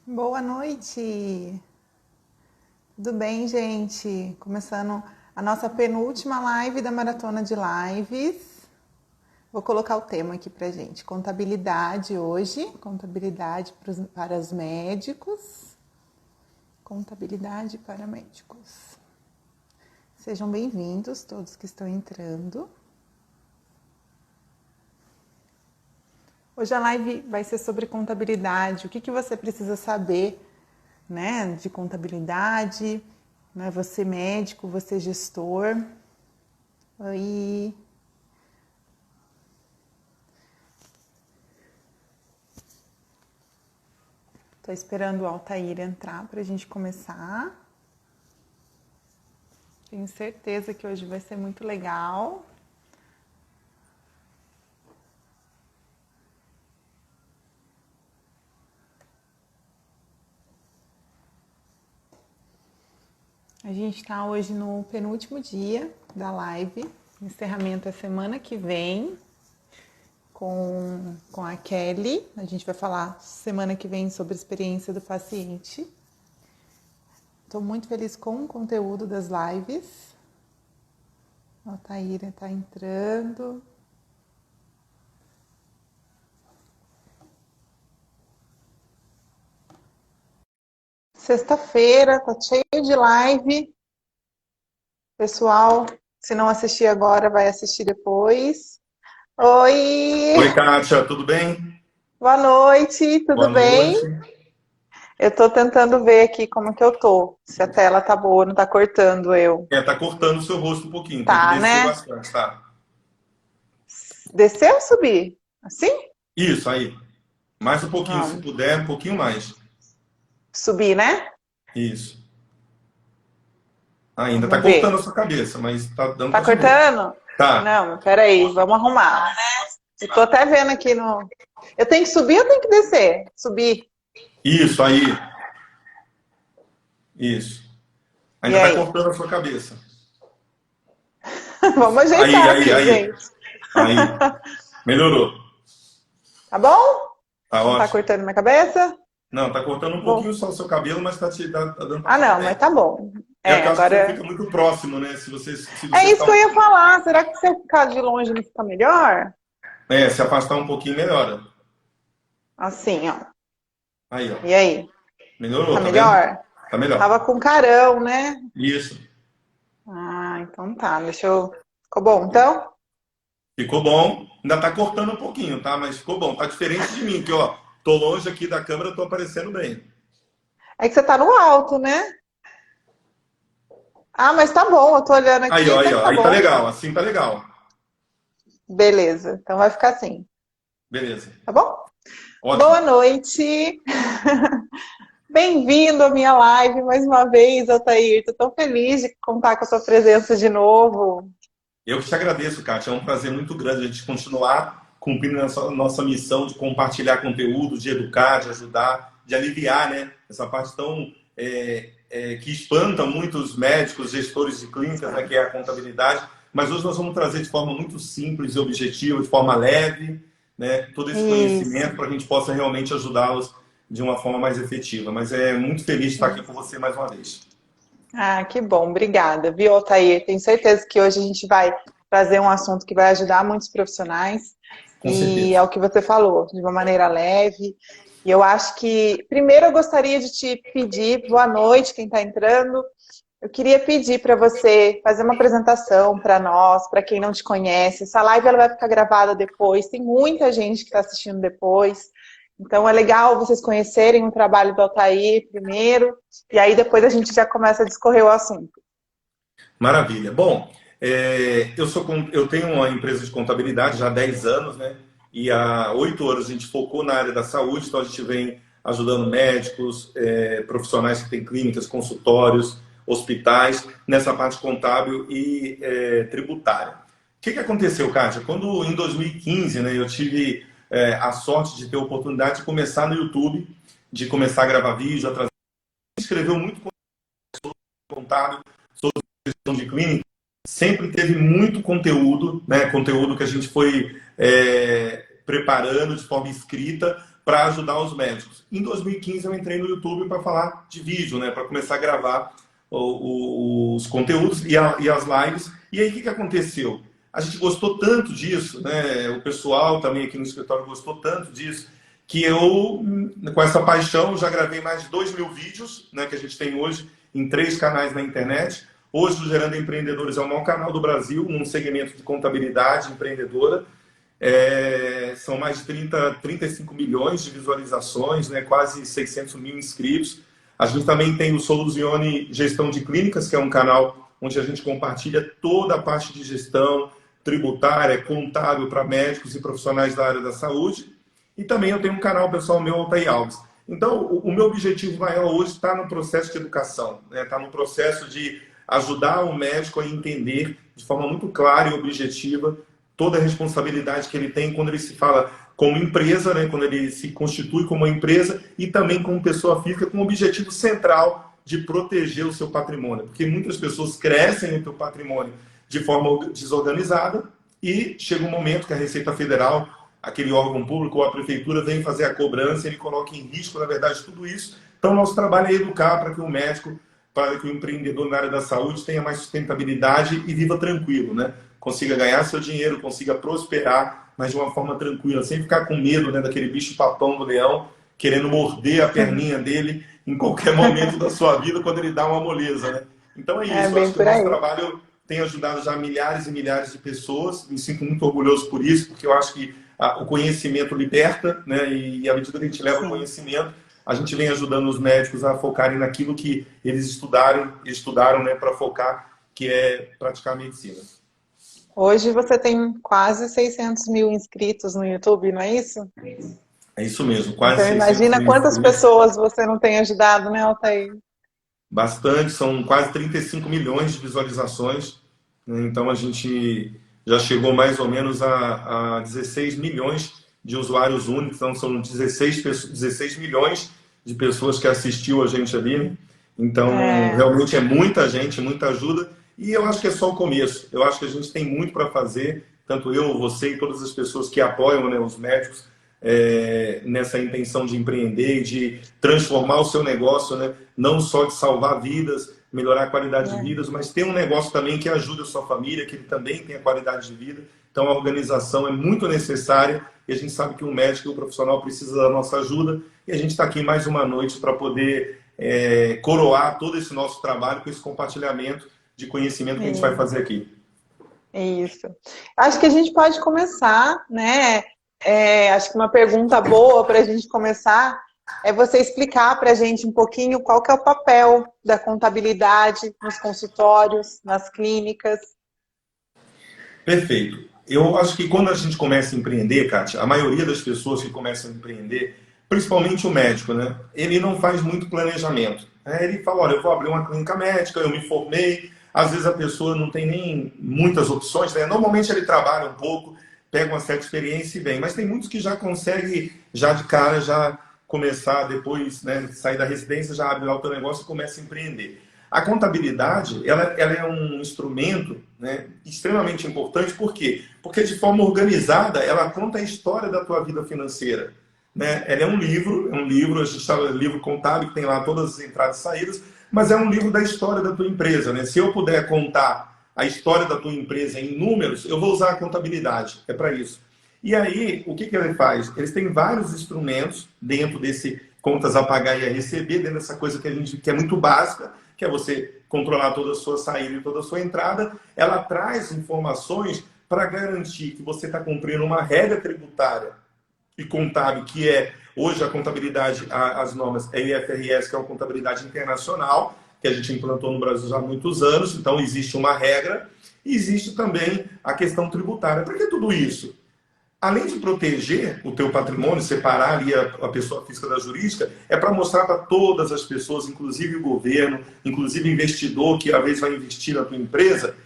Boa noite! Tudo bem, gente? Começando a nossa penúltima live da Maratona de Lives. Vou colocar o tema aqui pra gente. Contabilidade hoje, contabilidade para os médicos. Contabilidade para médicos. Sejam bem-vindos todos que estão entrando. Hoje a live vai ser sobre contabilidade. O que você precisa saber, né, de contabilidade, né? Você médico, você gestor. Aí, tô esperando o Altair entrar para a gente começar. Tenho certeza que hoje vai ser muito legal. A gente está hoje no penúltimo dia da live. Encerramento é semana que vem com a Kelly. A gente vai falar semana que vem sobre a experiência do paciente. Estou muito feliz com o conteúdo das lives. O Altair está entrando. Sexta-feira, tá cheio de live. Pessoal, se não assistir agora, vai assistir depois. Oi! Oi, Kátia, tudo bem? Boa noite, Boa tudo bem? noite. Eu tô tentando ver aqui como que eu tô. Se a tela tá boa, não tá cortando eu. Tá cortando o seu rosto um pouquinho, tem que Tá, descer né? bastante, tá? Descer ou subir? Assim? Isso, aí. Mais um pouquinho, se Vamos. puder, um pouquinho mais. Subir, né? Isso. Ainda tá Vamos cortando ver. a sua cabeça, mas tá dando Tá pra te ver. cortando? Tá. Não, peraí, vamos arrumar. Eu tô até vendo aqui no. Eu tenho que subir ou tenho que descer? Subir. Isso, aí. Isso. E Ainda tá aí? cortando a sua cabeça. Vamos Aí, ajeitar aí, aqui, aí. gente. Aí. Melhorou. Tá bom? Tá Não tá ótimo. cortando minha cabeça? Não, tá cortando um pouquinho Vou. só o seu cabelo, mas tá dando pra Ah, te ver não, mas bem. tá bom. É É, porque eu acho que você agora. fica muito próximo, né? Se É você isso ficar que eu ia falar. Será que se eu ficar de longe não fica melhor? se afastar um pouquinho, melhora. Assim, ó. Aí, ó. E aí? Tá Melhorou, tá vendo? melhor? Tá melhor. Tava com carão, né? Isso. Ah, então tá. Deixa eu. Ficou bom, então? Ficou bom. Ainda tá cortando um pouquinho, tá? Mas ficou bom. Tá diferente de mim, que ó, tô longe aqui da câmera, tô aparecendo bem. É que você tá no alto, né? Ah, mas tá bom. Eu tô olhando Aí, aqui, ó, até aí, que ó. tá Aí tá bom. legal. Assim tá legal. Beleza. Então vai ficar assim. Beleza. Tá bom? Boa Ótimo. noite. Bem-vindo à minha live mais uma vez, Altair. Tô tão feliz de contar com a sua presença de novo. Eu que te agradeço, Kátia. É um prazer muito grande a gente continuar cumprindo essa nossa missão de compartilhar conteúdo, de educar, de ajudar, de aliviar, né? Essa parte tão que espanta muitos médicos, gestores de clínicas, né? Que é a contabilidade. Mas hoje nós vamos trazer de forma muito simples e objetiva, de forma leve, né? Todo esse Isso. conhecimento para que a gente possa realmente ajudá-los de uma forma mais efetiva. Mas é muito feliz de estar aqui com você mais uma vez. Ah, que bom, obrigada, viu, Altair? Tenho certeza que hoje a gente vai trazer um assunto que vai ajudar muitos profissionais Com e é certeza. o que você falou, de uma maneira leve. E eu acho que, primeiro, eu gostaria de te pedir boa noite, quem está entrando. Eu queria pedir para você fazer uma apresentação para nós, para quem não te conhece. Essa live ela vai ficar gravada depois, tem muita gente que está assistindo depois. Então é legal vocês conhecerem o trabalho do Altair primeiro, e aí depois a gente já começa a discorrer o assunto. Maravilha. Bom, eu tenho uma empresa de contabilidade já há 10 anos, né? E há 8 anos a gente focou na área da saúde, então a gente vem ajudando médicos, profissionais que têm clínicas, consultórios, hospitais, nessa parte contábil e tributária. O que aconteceu, Kátia? Quando em 2015, né, eu tive a sorte de ter a oportunidade de começar no YouTube, de começar a gravar vídeo, a trazer, escreveu muito contábil, gestão de clínica, sempre teve muito conteúdo, né? Conteúdo que a gente foi preparando de forma escrita para ajudar os médicos. Em 2015 eu entrei no YouTube para falar de vídeo, né, para começar a gravar os conteúdos e as lives. E aí o que aconteceu? A gente gostou tanto disso, né? O pessoal também aqui no escritório gostou tanto disso, que eu, com essa paixão, já gravei mais de 2.000 vídeos, né, que a gente tem hoje em 3 canais na internet. Hoje o Gerando Empreendedores é o maior canal do Brasil, num segmento de contabilidade empreendedora. São mais de 35 milhões de visualizações, né, quase 600 mil inscritos. A gente também tem o Soluzione Gestão de Clínicas, que é um canal onde a gente compartilha toda a parte de gestão tributária, contábil para médicos e profissionais da área da saúde. E também eu tenho um canal pessoal meu, Altair Alves. Então, o meu objetivo maior hoje está no processo de educação, né? Está no processo de ajudar o médico a entender de forma muito clara e objetiva toda a responsabilidade que ele tem quando ele se fala como empresa, né? Quando ele se constitui como uma empresa e também como pessoa física, com o objetivo central de proteger o seu patrimônio. Porque muitas pessoas crescem no seu patrimônio de forma desorganizada e chega um momento que a Receita Federal, aquele órgão público ou a prefeitura vem fazer a cobrança e ele coloca em risco, na verdade, tudo isso. Então, nosso trabalho é educar para que o médico, para que o empreendedor na área da saúde tenha mais sustentabilidade e viva tranquilo, né? Consiga ganhar seu dinheiro, consiga prosperar, mas de uma forma tranquila, sem ficar com medo, né, daquele bicho papão do leão, querendo morder a perninha dele em qualquer momento da sua vida, quando ele dá uma moleza, né? Então é isso, eu acho que o nosso trabalho tem ajudado já milhares e milhares de pessoas, me sinto muito orgulhoso por isso, porque eu acho que o conhecimento liberta, né? E à medida que a gente leva o conhecimento, a gente vem ajudando os médicos a focarem naquilo que eles estudaram, né, para focar, que é praticar a medicina. Hoje você tem quase 600 mil inscritos no YouTube, não é isso? É isso mesmo, quase então, 600 imagina mil quantas inscritos. pessoas você não tem ajudado, né, Altair? Bastante, são quase 35 milhões de visualizações. Então a gente já chegou mais ou menos a 16 milhões de usuários únicos, então são 16 milhões de pessoas que assistiu a gente ali. Então realmente é muita gente, muita ajuda. E eu acho que é só o começo. Eu acho que a gente tem muito para fazer, tanto eu, você e todas as pessoas que apoiam, né, os médicos, nessa intenção de empreender e de transformar o seu negócio, né, não só de salvar vidas, melhorar a qualidade de vidas, mas ter um negócio também que ajude a sua família, que ele também tenha qualidade de vida. Então a organização é muito necessária e a gente sabe que um médico e um profissional precisa da nossa ajuda e a gente está aqui mais uma noite para poder coroar todo esse nosso trabalho com esse compartilhamento de conhecimento que a gente vai fazer aqui. Isso. Acho que a gente pode começar, né? Acho que uma pergunta boa para a gente começar é você explicar para a gente um pouquinho qual que é o papel da contabilidade nos consultórios, nas clínicas. Perfeito. Eu acho que quando a gente começa a empreender, Kátia, a maioria das pessoas que começam a empreender, principalmente o médico, né? Ele não faz muito planejamento. Ele fala, olha, eu vou abrir uma clínica médica, eu me formei. Às vezes a pessoa não tem nem muitas opções, né? Normalmente ele trabalha um pouco, pega uma certa experiência e vem. Mas tem muitos que já conseguem, já de cara, já começar depois, né, sair da residência, já abre lá o teu negócio e começa a empreender. A contabilidade, ela é um instrumento, né, extremamente importante. Por quê? Porque de forma organizada, ela conta a história da tua vida financeira. Né? Ela é um livro, a gente chama de livro contábil, que tem lá todas as entradas e saídas, mas é um livro da história da tua empresa. Né? Se eu puder contar a história da tua empresa em números, eu vou usar a contabilidade, é para isso. E aí, o que ele faz? Eles têm vários instrumentos dentro desse contas a pagar e a receber, dentro dessa coisa que é muito básica, que é você controlar toda a sua saída e toda a sua entrada. Ela traz informações para garantir que você está cumprindo uma regra tributária e contábil, que é, hoje a contabilidade, as normas IFRS, que é uma contabilidade internacional, que a gente implantou no Brasil já há muitos anos. Então existe uma regra e existe também a questão tributária. Para que tudo isso? Além de proteger o teu patrimônio, separar ali a pessoa física da jurídica, é para mostrar para todas as pessoas, inclusive o governo, inclusive o investidor que às vezes vai investir na tua empresa,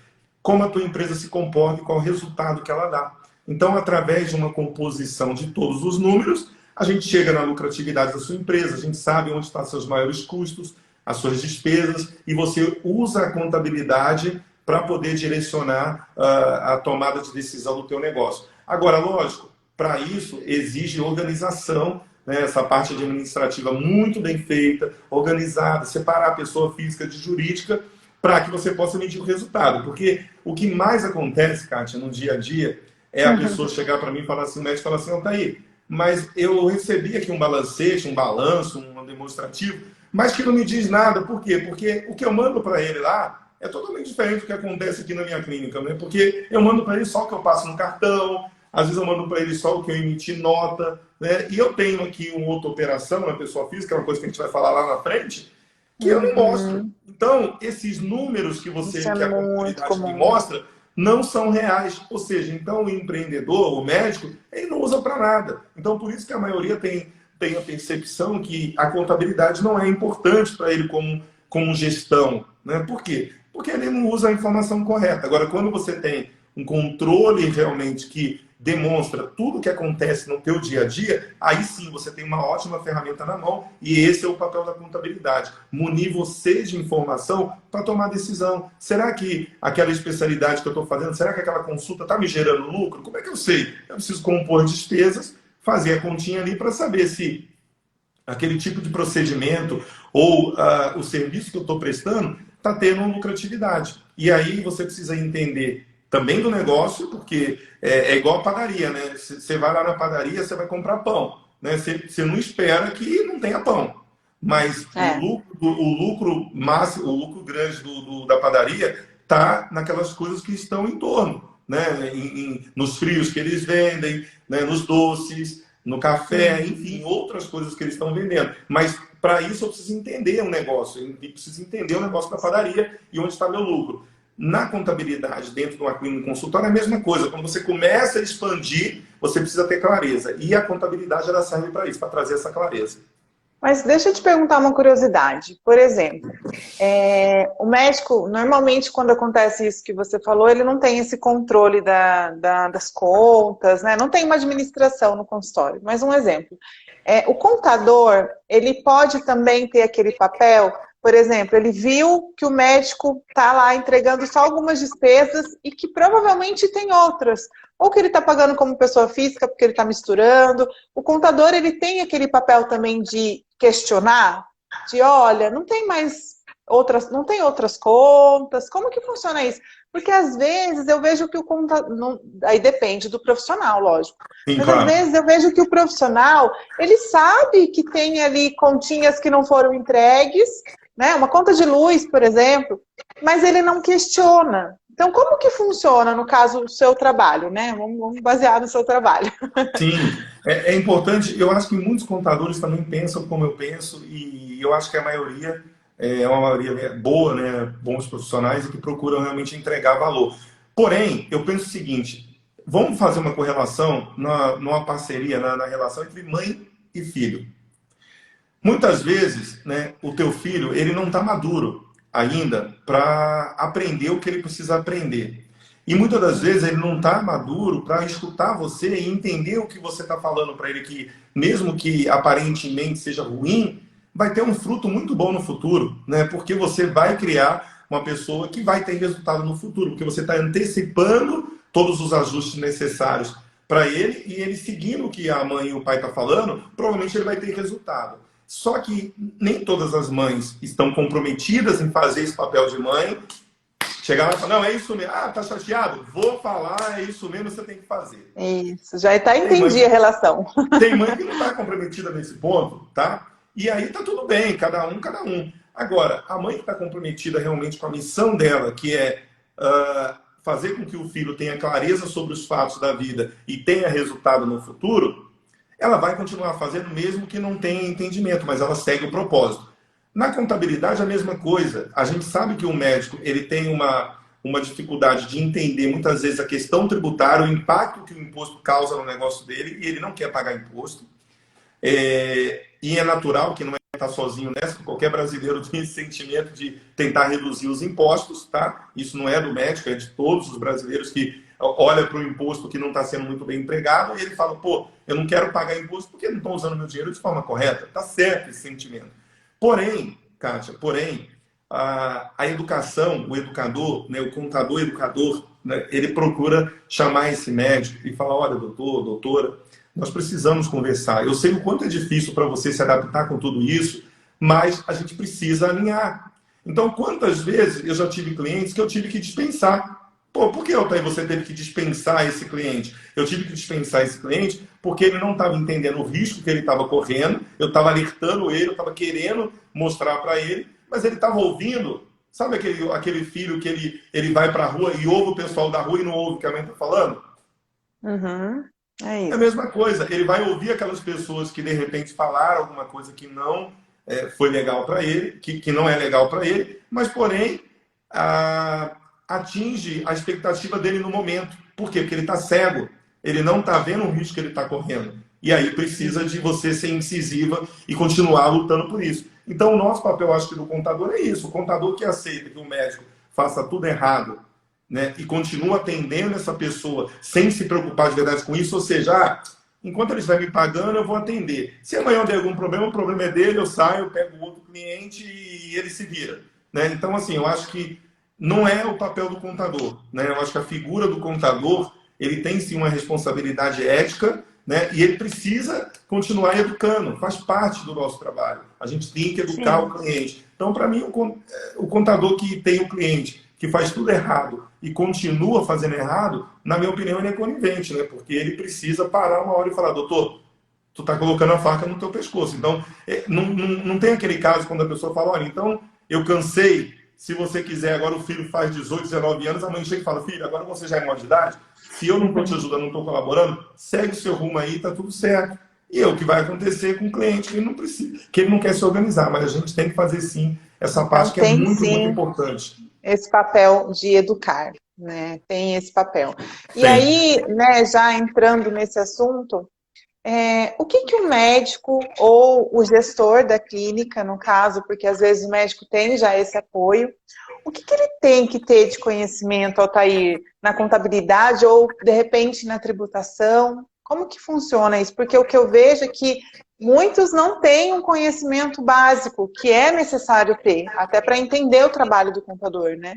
como a tua empresa se comporta e qual o resultado que ela dá. Então, através de uma composição de todos os números, a gente chega na lucratividade da sua empresa, a gente sabe onde estão seus maiores custos, as suas despesas, e você usa a contabilidade para poder direcionar a tomada de decisão do teu negócio. Agora, lógico, para isso exige organização né, essa parte administrativa muito bem feita, organizada, separar a pessoa física de jurídica, para que você possa medir o resultado. Porque o que mais acontece, Kátia, no dia a dia, é a pessoa chegar para mim e falar assim, o médico fala assim, tá aí, mas eu recebi aqui um balancete, um balanço, um demonstrativo, mas que não me diz nada. Por quê? Porque o que eu mando para ele lá é totalmente diferente do que acontece aqui na minha clínica, né? Porque eu mando para ele só o que eu passo no cartão, às vezes eu mando para ele só o que eu emiti nota, né? E eu tenho aqui uma outra operação na pessoa física, é uma coisa que a gente vai falar lá na frente, que eu não mostro. Então, esses números que Isso é que a muito contabilidade me comum. mostra não são reais. Ou seja, então o empreendedor, o médico, ele não usa para nada. Então, por isso que a maioria tem a percepção que a contabilidade não é importante para ele como gestão, né? Por quê? Porque ele não usa a informação correta. Agora, quando você tem um controle realmente que demonstra tudo o que acontece no teu dia a dia, aí sim você tem uma ótima ferramenta na mão, e esse é o papel da contabilidade. Munir você de informação para tomar decisão. Será que aquela especialidade que eu estou fazendo, será que aquela consulta está me gerando lucro? Como é que eu sei? Eu preciso compor despesas, fazer a continha ali para saber se aquele tipo de procedimento ou o serviço que eu estou prestando está tendo uma lucratividade. E aí você precisa entender também do negócio, porque é igual a padaria, né? Você vai lá na padaria, você vai comprar pão, né? Você não espera que não tenha pão. Mas o lucro máximo, o lucro grande da padaria está naquelas coisas que estão em torno, né? Nos frios que eles vendem, né? Nos doces, no café, enfim, outras coisas que eles estão vendendo. Mas para isso eu preciso entender o negócio, eu preciso entender o negócio da padaria e onde está meu lucro. Na contabilidade, dentro de uma clínica consultória, é a mesma coisa. Quando você começa a expandir, você precisa ter clareza. E a contabilidade ela serve para isso, para trazer essa clareza. Mas deixa eu te perguntar uma curiosidade. Por exemplo, o médico, normalmente, quando acontece isso que você falou, ele não tem esse controle das contas, né? Não tem uma administração no consultório. Mas um exemplo, o contador, ele pode também ter aquele papel, por exemplo, ele viu que o médico está lá entregando só algumas despesas e que provavelmente tem outras. Ou que ele está pagando como pessoa física porque ele está misturando. O contador, ele tem aquele papel também de questionar, de olha, não tem mais não tem outras contas, como que funciona isso? Porque às vezes eu vejo que o contador, aí depende do profissional, lógico, Sim, mas claro. às vezes eu vejo que o profissional, ele sabe que tem ali continhas que não foram entregues, né? Uma conta de luz, por exemplo, mas ele não questiona. Então, como que funciona, no caso, o seu trabalho, né? Vamos basear no seu trabalho. Sim, é importante. Eu acho que muitos contadores também pensam como eu penso, e eu acho que a maioria é uma maioria boa, né? Bons profissionais e que procuram realmente entregar valor. Porém, eu penso o seguinte: vamos fazer uma correlação numa parceria, na relação entre mãe e filho. Muitas vezes, né, o teu filho ele não está maduro ainda para aprender o que ele precisa aprender. E muitas das vezes ele não está maduro para escutar você e entender o que você está falando para ele, que mesmo que aparentemente seja ruim, vai ter um fruto muito bom no futuro, né? Porque você vai criar uma pessoa que vai ter resultado no futuro, porque você está antecipando todos os ajustes necessários para ele, e ele seguindo o que a mãe e o pai estão falando, provavelmente ele vai ter resultado. Só que nem todas as mães estão comprometidas em fazer esse papel de mãe. Chegar lá e falar, não, é isso mesmo. Ah, tá chateado? Vou falar, é isso mesmo, você tem que fazer. Isso, já está entendi a relação. Tem mãe que não está comprometida nesse ponto, tá? E aí tá tudo bem, cada um, cada um. Agora, a mãe que está comprometida realmente com a missão dela, que é fazer com que o filho tenha clareza sobre os fatos da vida e tenha resultado no futuro, ela vai continuar fazendo mesmo que não tenha entendimento, mas ela segue o propósito. Na contabilidade, a mesma coisa. A gente sabe que o médico ele tem uma dificuldade de entender, muitas vezes, a questão tributária, o impacto que o imposto causa no negócio dele, e ele não quer pagar imposto. E é natural que não é estar sozinho nessa, qualquer brasileiro tem esse sentimento de tentar reduzir os impostos, tá? Isso não é do médico, é de todos os brasileiros que olha para o imposto que não está sendo muito bem empregado e ele fala, pô, eu não quero pagar imposto porque não estão usando meu dinheiro de forma correta. Tá certo esse sentimento. Porém, Kátia, a educação, o educador, né, o contador educador, né, ele procura chamar esse médico e falar, olha, doutor, doutora, nós precisamos conversar. Eu sei o quanto é difícil para você se adaptar com tudo isso, mas a gente precisa alinhar. Então, quantas vezes eu já tive clientes que eu tive que dispensar? Pô, por que, Altair, você teve que dispensar esse cliente? Eu tive que dispensar esse cliente porque ele não estava entendendo o risco que ele estava correndo, eu estava alertando ele, eu estava querendo mostrar para ele, mas ele estava ouvindo. Sabe aquele filho que ele vai para a rua e ouve o pessoal da rua e não ouve o que a mãe está falando? Uhum. É É a isso. mesma coisa. Ele vai ouvir aquelas pessoas que de repente falaram alguma coisa que não foi legal para ele, que não é legal para ele, mas porém atinge a expectativa dele no momento. Por quê? Porque ele está cego. Ele não está vendo o risco que ele está correndo. E aí precisa de você ser incisiva e continuar lutando por isso. Então, o nosso papel, acho que, do contador é isso. O contador que aceita que o médico faça tudo errado, né, e continua atendendo essa pessoa sem se preocupar de verdade com isso, ou seja, enquanto ele estiver me pagando, eu vou atender. Se amanhã eu der algum problema, o problema é dele, eu saio, eu pego outro cliente e ele se vira. Né? Então, assim, eu acho que não é o papel do contador. Né? Eu acho que a figura do contador, ele tem sim uma responsabilidade ética, né? E ele precisa continuar educando, faz parte do nosso trabalho. A gente tem que educar o cliente. Então, para mim, o contador que tem o cliente que faz tudo errado e continua fazendo errado, na minha opinião, ele é conivente, né? Porque ele precisa parar uma hora e falar, doutor, tu tá colocando a faca no teu pescoço. Então, não tem aquele caso quando a pessoa fala, olha, então eu cansei, se você quiser, agora o filho faz 18, 19 anos, a mãe chega e fala, filho, agora você já é maior de idade, se eu não estou te ajudando, não estou colaborando, segue o seu rumo aí, tá tudo certo. E é o que vai acontecer com o cliente que ele não precisa, que ele não quer se organizar, mas a gente tem que fazer sim essa parte Então que é tem muito, muito sim importante. esse papel de educar, né? Tem esse papel. E Tem. aí, né, já entrando nesse assunto, o que o médico ou o gestor da clínica, no caso, porque às vezes o médico tem já esse apoio, o que ele tem que ter de conhecimento, Altair, na contabilidade ou, de repente, na tributação? Como que funciona isso? Porque o que eu vejo é que muitos não têm um conhecimento básico que é necessário ter, até para entender o trabalho do contador, né?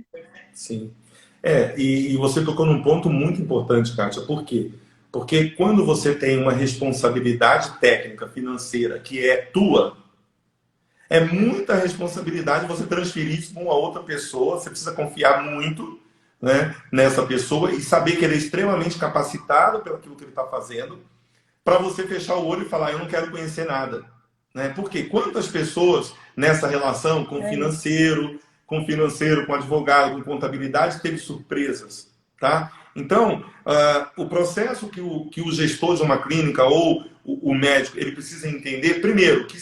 Sim. E você tocou num ponto muito importante, Kátia. Por quê? Porque quando você tem uma responsabilidade técnica, financeira, que é tua, é muita responsabilidade você transferir isso para uma outra pessoa. Você precisa confiar muito, né, nessa pessoa e saber que ele é extremamente capacitado pelo aquilo que ele está fazendo, para você fechar o olho e falar, eu não quero conhecer nada. Né? Porque quantas pessoas nessa relação com financeiro, com advogado, com contabilidade, teve surpresas. Tá? Então, o processo que o gestor de uma clínica ou o médico ele precisa entender, primeiro, que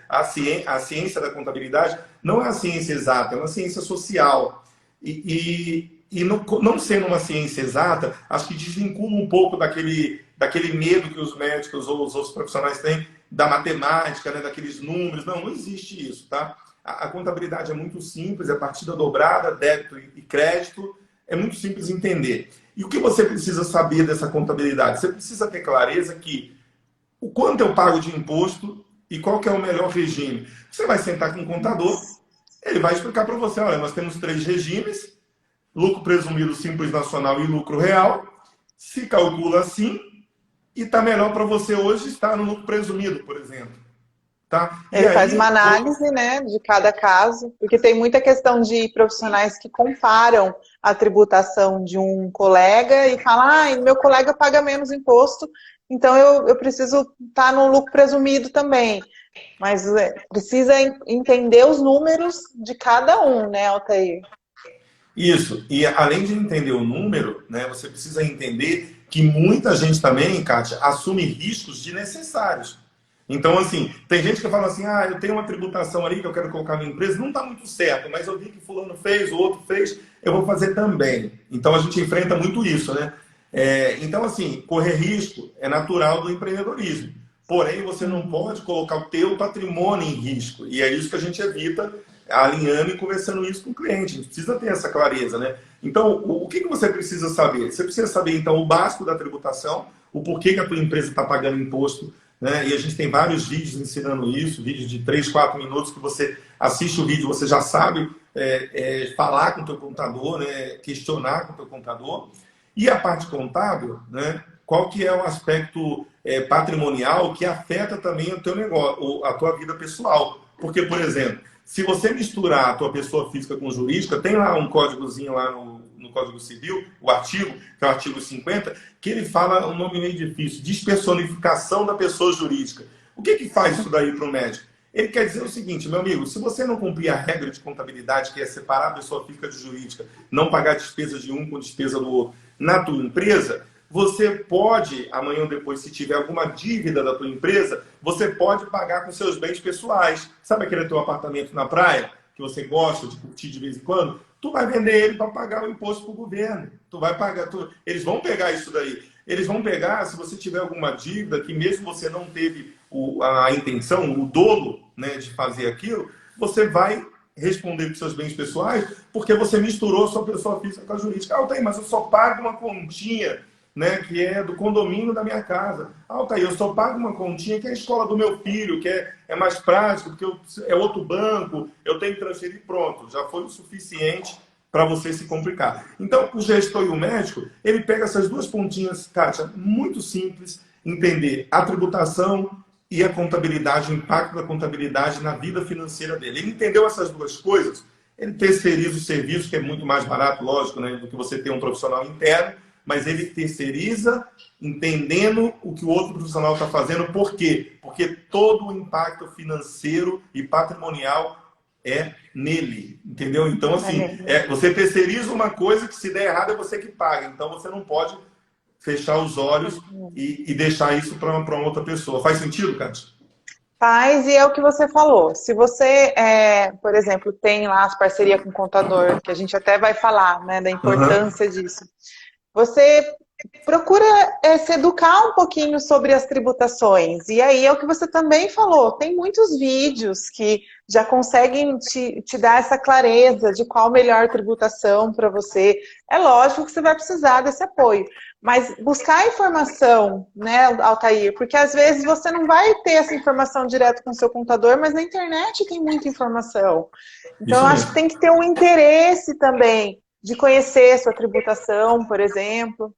a ciência da contabilidade não é a ciência exata, é uma ciência social. E não sendo uma ciência exata, acho que desvincula um pouco daquele medo que os médicos ou os outros profissionais têm da matemática, né, daqueles números. Não existe isso, tá? A contabilidade é muito simples, é partida dobrada, débito e crédito, é muito simples de entender. E o que você precisa saber dessa contabilidade? Você precisa ter clareza que o quanto eu pago de imposto e qual que é o melhor regime. Você vai sentar com um contador, ele vai explicar para você, olha, nós temos 3 regimes, lucro presumido simples nacional e lucro real, se calcula assim e está melhor para você hoje estar no lucro presumido, por exemplo. Tá? E Ele faz uma aí, análise, né, de cada caso, porque tem muita questão de profissionais que comparam a tributação de um colega e falam, meu colega paga menos imposto, então eu preciso estar no lucro presumido também. Mas precisa entender os números de cada um, né, Altair? isso. E além de entender o número, né, você precisa entender que muita gente também, Kátia, assume riscos desnecessários. Então, assim, tem gente que fala assim, eu tenho uma tributação ali que eu quero colocar na empresa, não está muito certo, mas eu vi que fulano fez, o outro fez, eu vou fazer também. Então, a gente enfrenta muito isso, né? Então, assim, correr risco é natural do empreendedorismo. Porém, você não pode colocar o teu patrimônio em risco. E é isso que a gente evita alinhando e conversando isso com o cliente. A gente precisa ter essa clareza, né? Então, o que você precisa saber? Você precisa saber, então, o básico da tributação, o porquê que a tua empresa está pagando imposto, né? E a gente tem vários vídeos ensinando isso, vídeos de 3, 4 minutos que você assiste o vídeo, você já sabe falar com o teu contador, né? Questionar com o teu contador. E a parte contábil, né? Qual que é o aspecto patrimonial que afeta também o teu negócio, a tua vida pessoal. Porque, por exemplo, se você misturar a tua pessoa física com jurídica, tem lá um códigozinho lá no Código Civil, o artigo, que é o artigo 50, que ele fala um nome meio difícil, despersonificação da pessoa jurídica. O que faz isso daí para o médico? Ele quer dizer o seguinte, meu amigo, se você não cumprir a regra de contabilidade, que é separar a pessoa física de jurídica, não pagar despesas de um com despesa do outro na tua empresa, você pode, amanhã ou depois, se tiver alguma dívida da tua empresa, você pode pagar com seus bens pessoais. Sabe aquele teu apartamento na praia, que você gosta de curtir de vez em quando? Tu vai vender ele para pagar o imposto para o governo. Tu vai pagar, eles vão pegar isso daí. Eles vão pegar, se você tiver alguma dívida, que mesmo você não teve a intenção, o dolo, né, de fazer aquilo, você vai responder com seus bens pessoais, porque você misturou sua pessoa física com a jurídica. Ah, mas eu só pago uma continha, né, que é do condomínio da minha casa. Ah, eu só pago uma continha que é a escola do meu filho, que é mais prático, porque é outro banco, eu tenho que transferir, pronto. Já foi o suficiente para você se complicar. Então, o gestor e o médico, ele pega essas duas pontinhas, Kátia, muito simples, entender a tributação e a contabilidade, o impacto da contabilidade na vida financeira dele. Ele entendeu essas duas coisas, ele terceiriza o serviço, que é muito mais barato, lógico, né, do que você ter um profissional interno, mas ele terceiriza entendendo o que o outro profissional está fazendo. Por quê? Porque todo o impacto financeiro e patrimonial é nele, entendeu? Então, assim, você terceiriza uma coisa que, se der errado, é você que paga. Então, você não pode fechar os olhos e deixar isso para uma outra pessoa. Faz sentido, Kátia? Faz, e é o que você falou. Se você, por exemplo, tem lá as parcerias com o contador, que a gente até vai falar, né, da importância disso. Você procura se educar um pouquinho sobre as tributações. E aí é o que você também falou, tem muitos vídeos que já conseguem te dar essa clareza de qual melhor tributação para você. É lógico que você vai precisar desse apoio, mas buscar informação, né, Altair, porque às vezes você não vai ter essa informação direto com o seu contador, mas na internet tem muita informação. Então, eu acho que tem que ter um interesse também de conhecer sua tributação, por exemplo.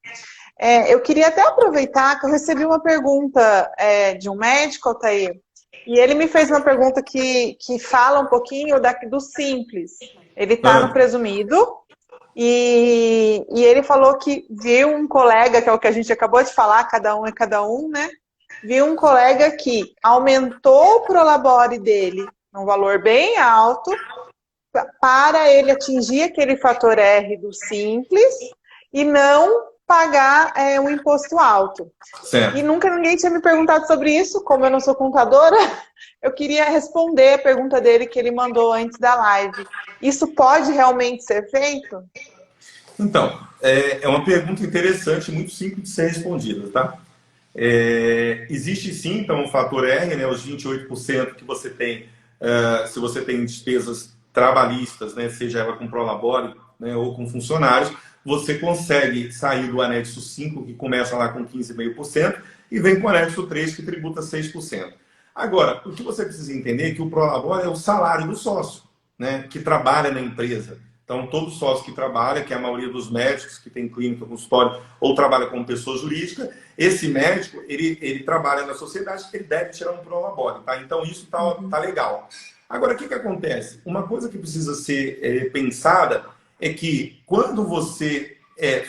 Eu queria até aproveitar que eu recebi uma pergunta de um médico, Altair, e ele me fez uma pergunta que fala um pouquinho do simples. Ele está no presumido e ele falou que viu um colega, que é o que a gente acabou de falar, cada um é cada um, né? Viu um colega que aumentou o prolabore dele num valor bem alto, para ele atingir aquele fator R do simples e não pagar um imposto alto. Certo. E nunca ninguém tinha me perguntado sobre isso, como eu não sou contadora, eu queria responder a pergunta dele que ele mandou antes da live. Isso pode realmente ser feito? Então, é uma pergunta interessante, muito simples de ser respondida, tá? Existe sim, então, o fator R, né, os 28% que você tem, se você tem despesas trabalhistas, né, seja ela com prolabore, né, ou com funcionários, você consegue sair do anexo 5, que começa lá com 15,5%, e vem com o anexo 3, que tributa 6%. Agora, o que você precisa entender é que o prolabore é o salário do sócio, né, que trabalha na empresa. Então, todo sócio que trabalha, que é a maioria dos médicos que tem clínica, consultório, ou trabalha como pessoa jurídica, esse médico, ele trabalha na sociedade, ele deve tirar um prolabore, tá? Então, isso tá legal. Agora, o que acontece? Uma coisa que precisa ser pensada é que quando você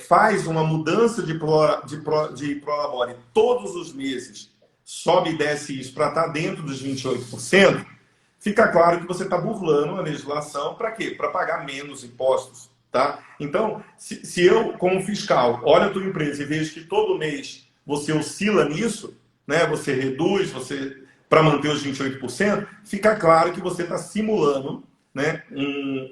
faz uma mudança de prolabore todos os meses, sobe e desce isso para estar dentro dos 28%, fica claro que você está burlando a legislação. Para quê? Para pagar menos impostos. Tá? Então, se eu, como fiscal, olho a tua empresa e vejo que todo mês você oscila nisso, né, você reduz, para manter os 28%, fica claro que você está simulando, né,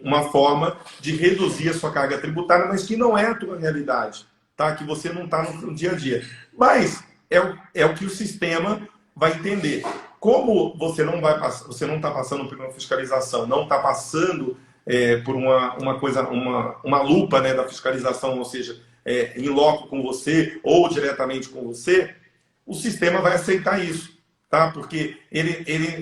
uma forma de reduzir a sua carga tributária, mas que não é a tua realidade, tá? Que você não está no dia a dia. Mas é o que o sistema vai entender. Como você não está passando por uma fiscalização, não está passando por uma lupa, né, da fiscalização, ou seja, em loco com você ou diretamente com você, o sistema vai aceitar isso. Tá? Porque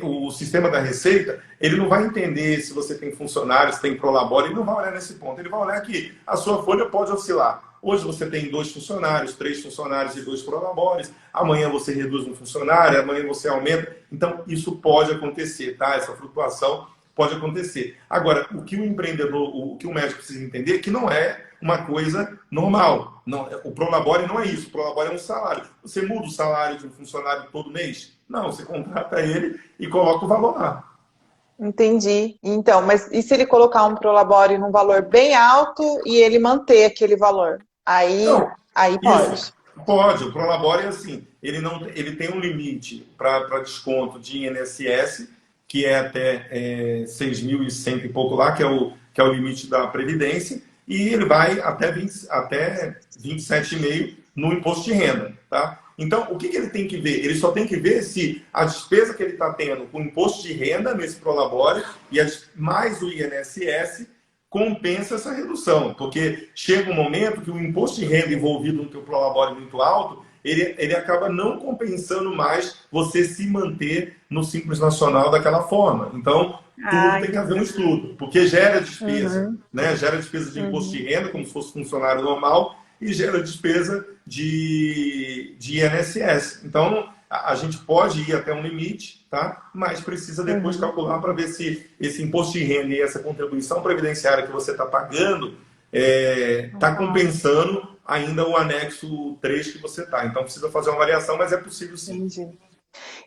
o sistema da Receita, ele não vai entender se você tem funcionários, se tem prolabore, ele não vai olhar nesse ponto. Ele vai olhar que a sua folha pode oscilar. Hoje você tem 2 funcionários, 3 funcionários e 2 prolabores. Amanhã você reduz um funcionário, amanhã você aumenta. Então, isso pode acontecer, tá? Essa flutuação pode acontecer. Agora, o que o empreendedor, o que o médico precisa entender é que não é uma coisa normal. Não, o prolabore não é isso. O prolabore é um salário. Você muda o salário de um funcionário todo mês? Não, você contrata ele e coloca o valor lá. Entendi. Então, mas e se ele colocar um prolabore num valor bem alto e ele manter aquele valor? Não, Aí pode. isso pode. O prolabore é assim, ele tem um limite para desconto de INSS, que é até 6.100 e pouco lá, que é o limite da Previdência, e ele vai até 27,5 no imposto de renda, tá? Então, o que ele tem que ver? Ele só tem que ver se a despesa que ele está tendo com o imposto de renda nesse prolabore mais o INSS compensa essa redução. Porque chega um momento que o imposto de renda envolvido no teu prolabore muito alto, ele acaba não compensando mais você se manter no Simples Nacional daquela forma. Então, tudo tem que haver um estudo, porque gera despesa, né? Gera despesa de imposto de renda, como se fosse funcionário normal, e gera despesa de INSS. Então, a gente pode ir até um limite, tá? Mas precisa depois calcular para ver se esse imposto de renda e essa contribuição previdenciária que você está pagando está compensando ainda o anexo 3 que você está. Então, precisa fazer uma avaliação, mas é possível sim. Entendi.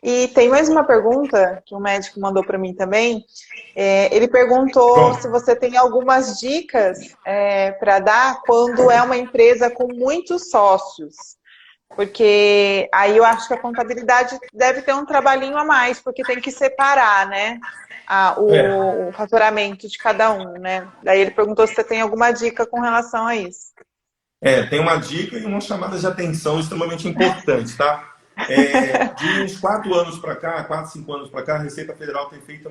E tem mais uma pergunta que o médico mandou para mim também. Ele perguntou se você tem algumas dicas para dar quando é uma empresa com muitos sócios. Porque aí eu acho que a contabilidade deve ter um trabalhinho a mais, porque tem que separar, né, o faturamento de cada um, né? Daí ele perguntou se você tem alguma dica com relação a isso. Tem uma dica e uma chamada de atenção extremamente importante, tá? De uns 4 anos para cá, 4, 5 anos para cá, a Receita Federal tem feito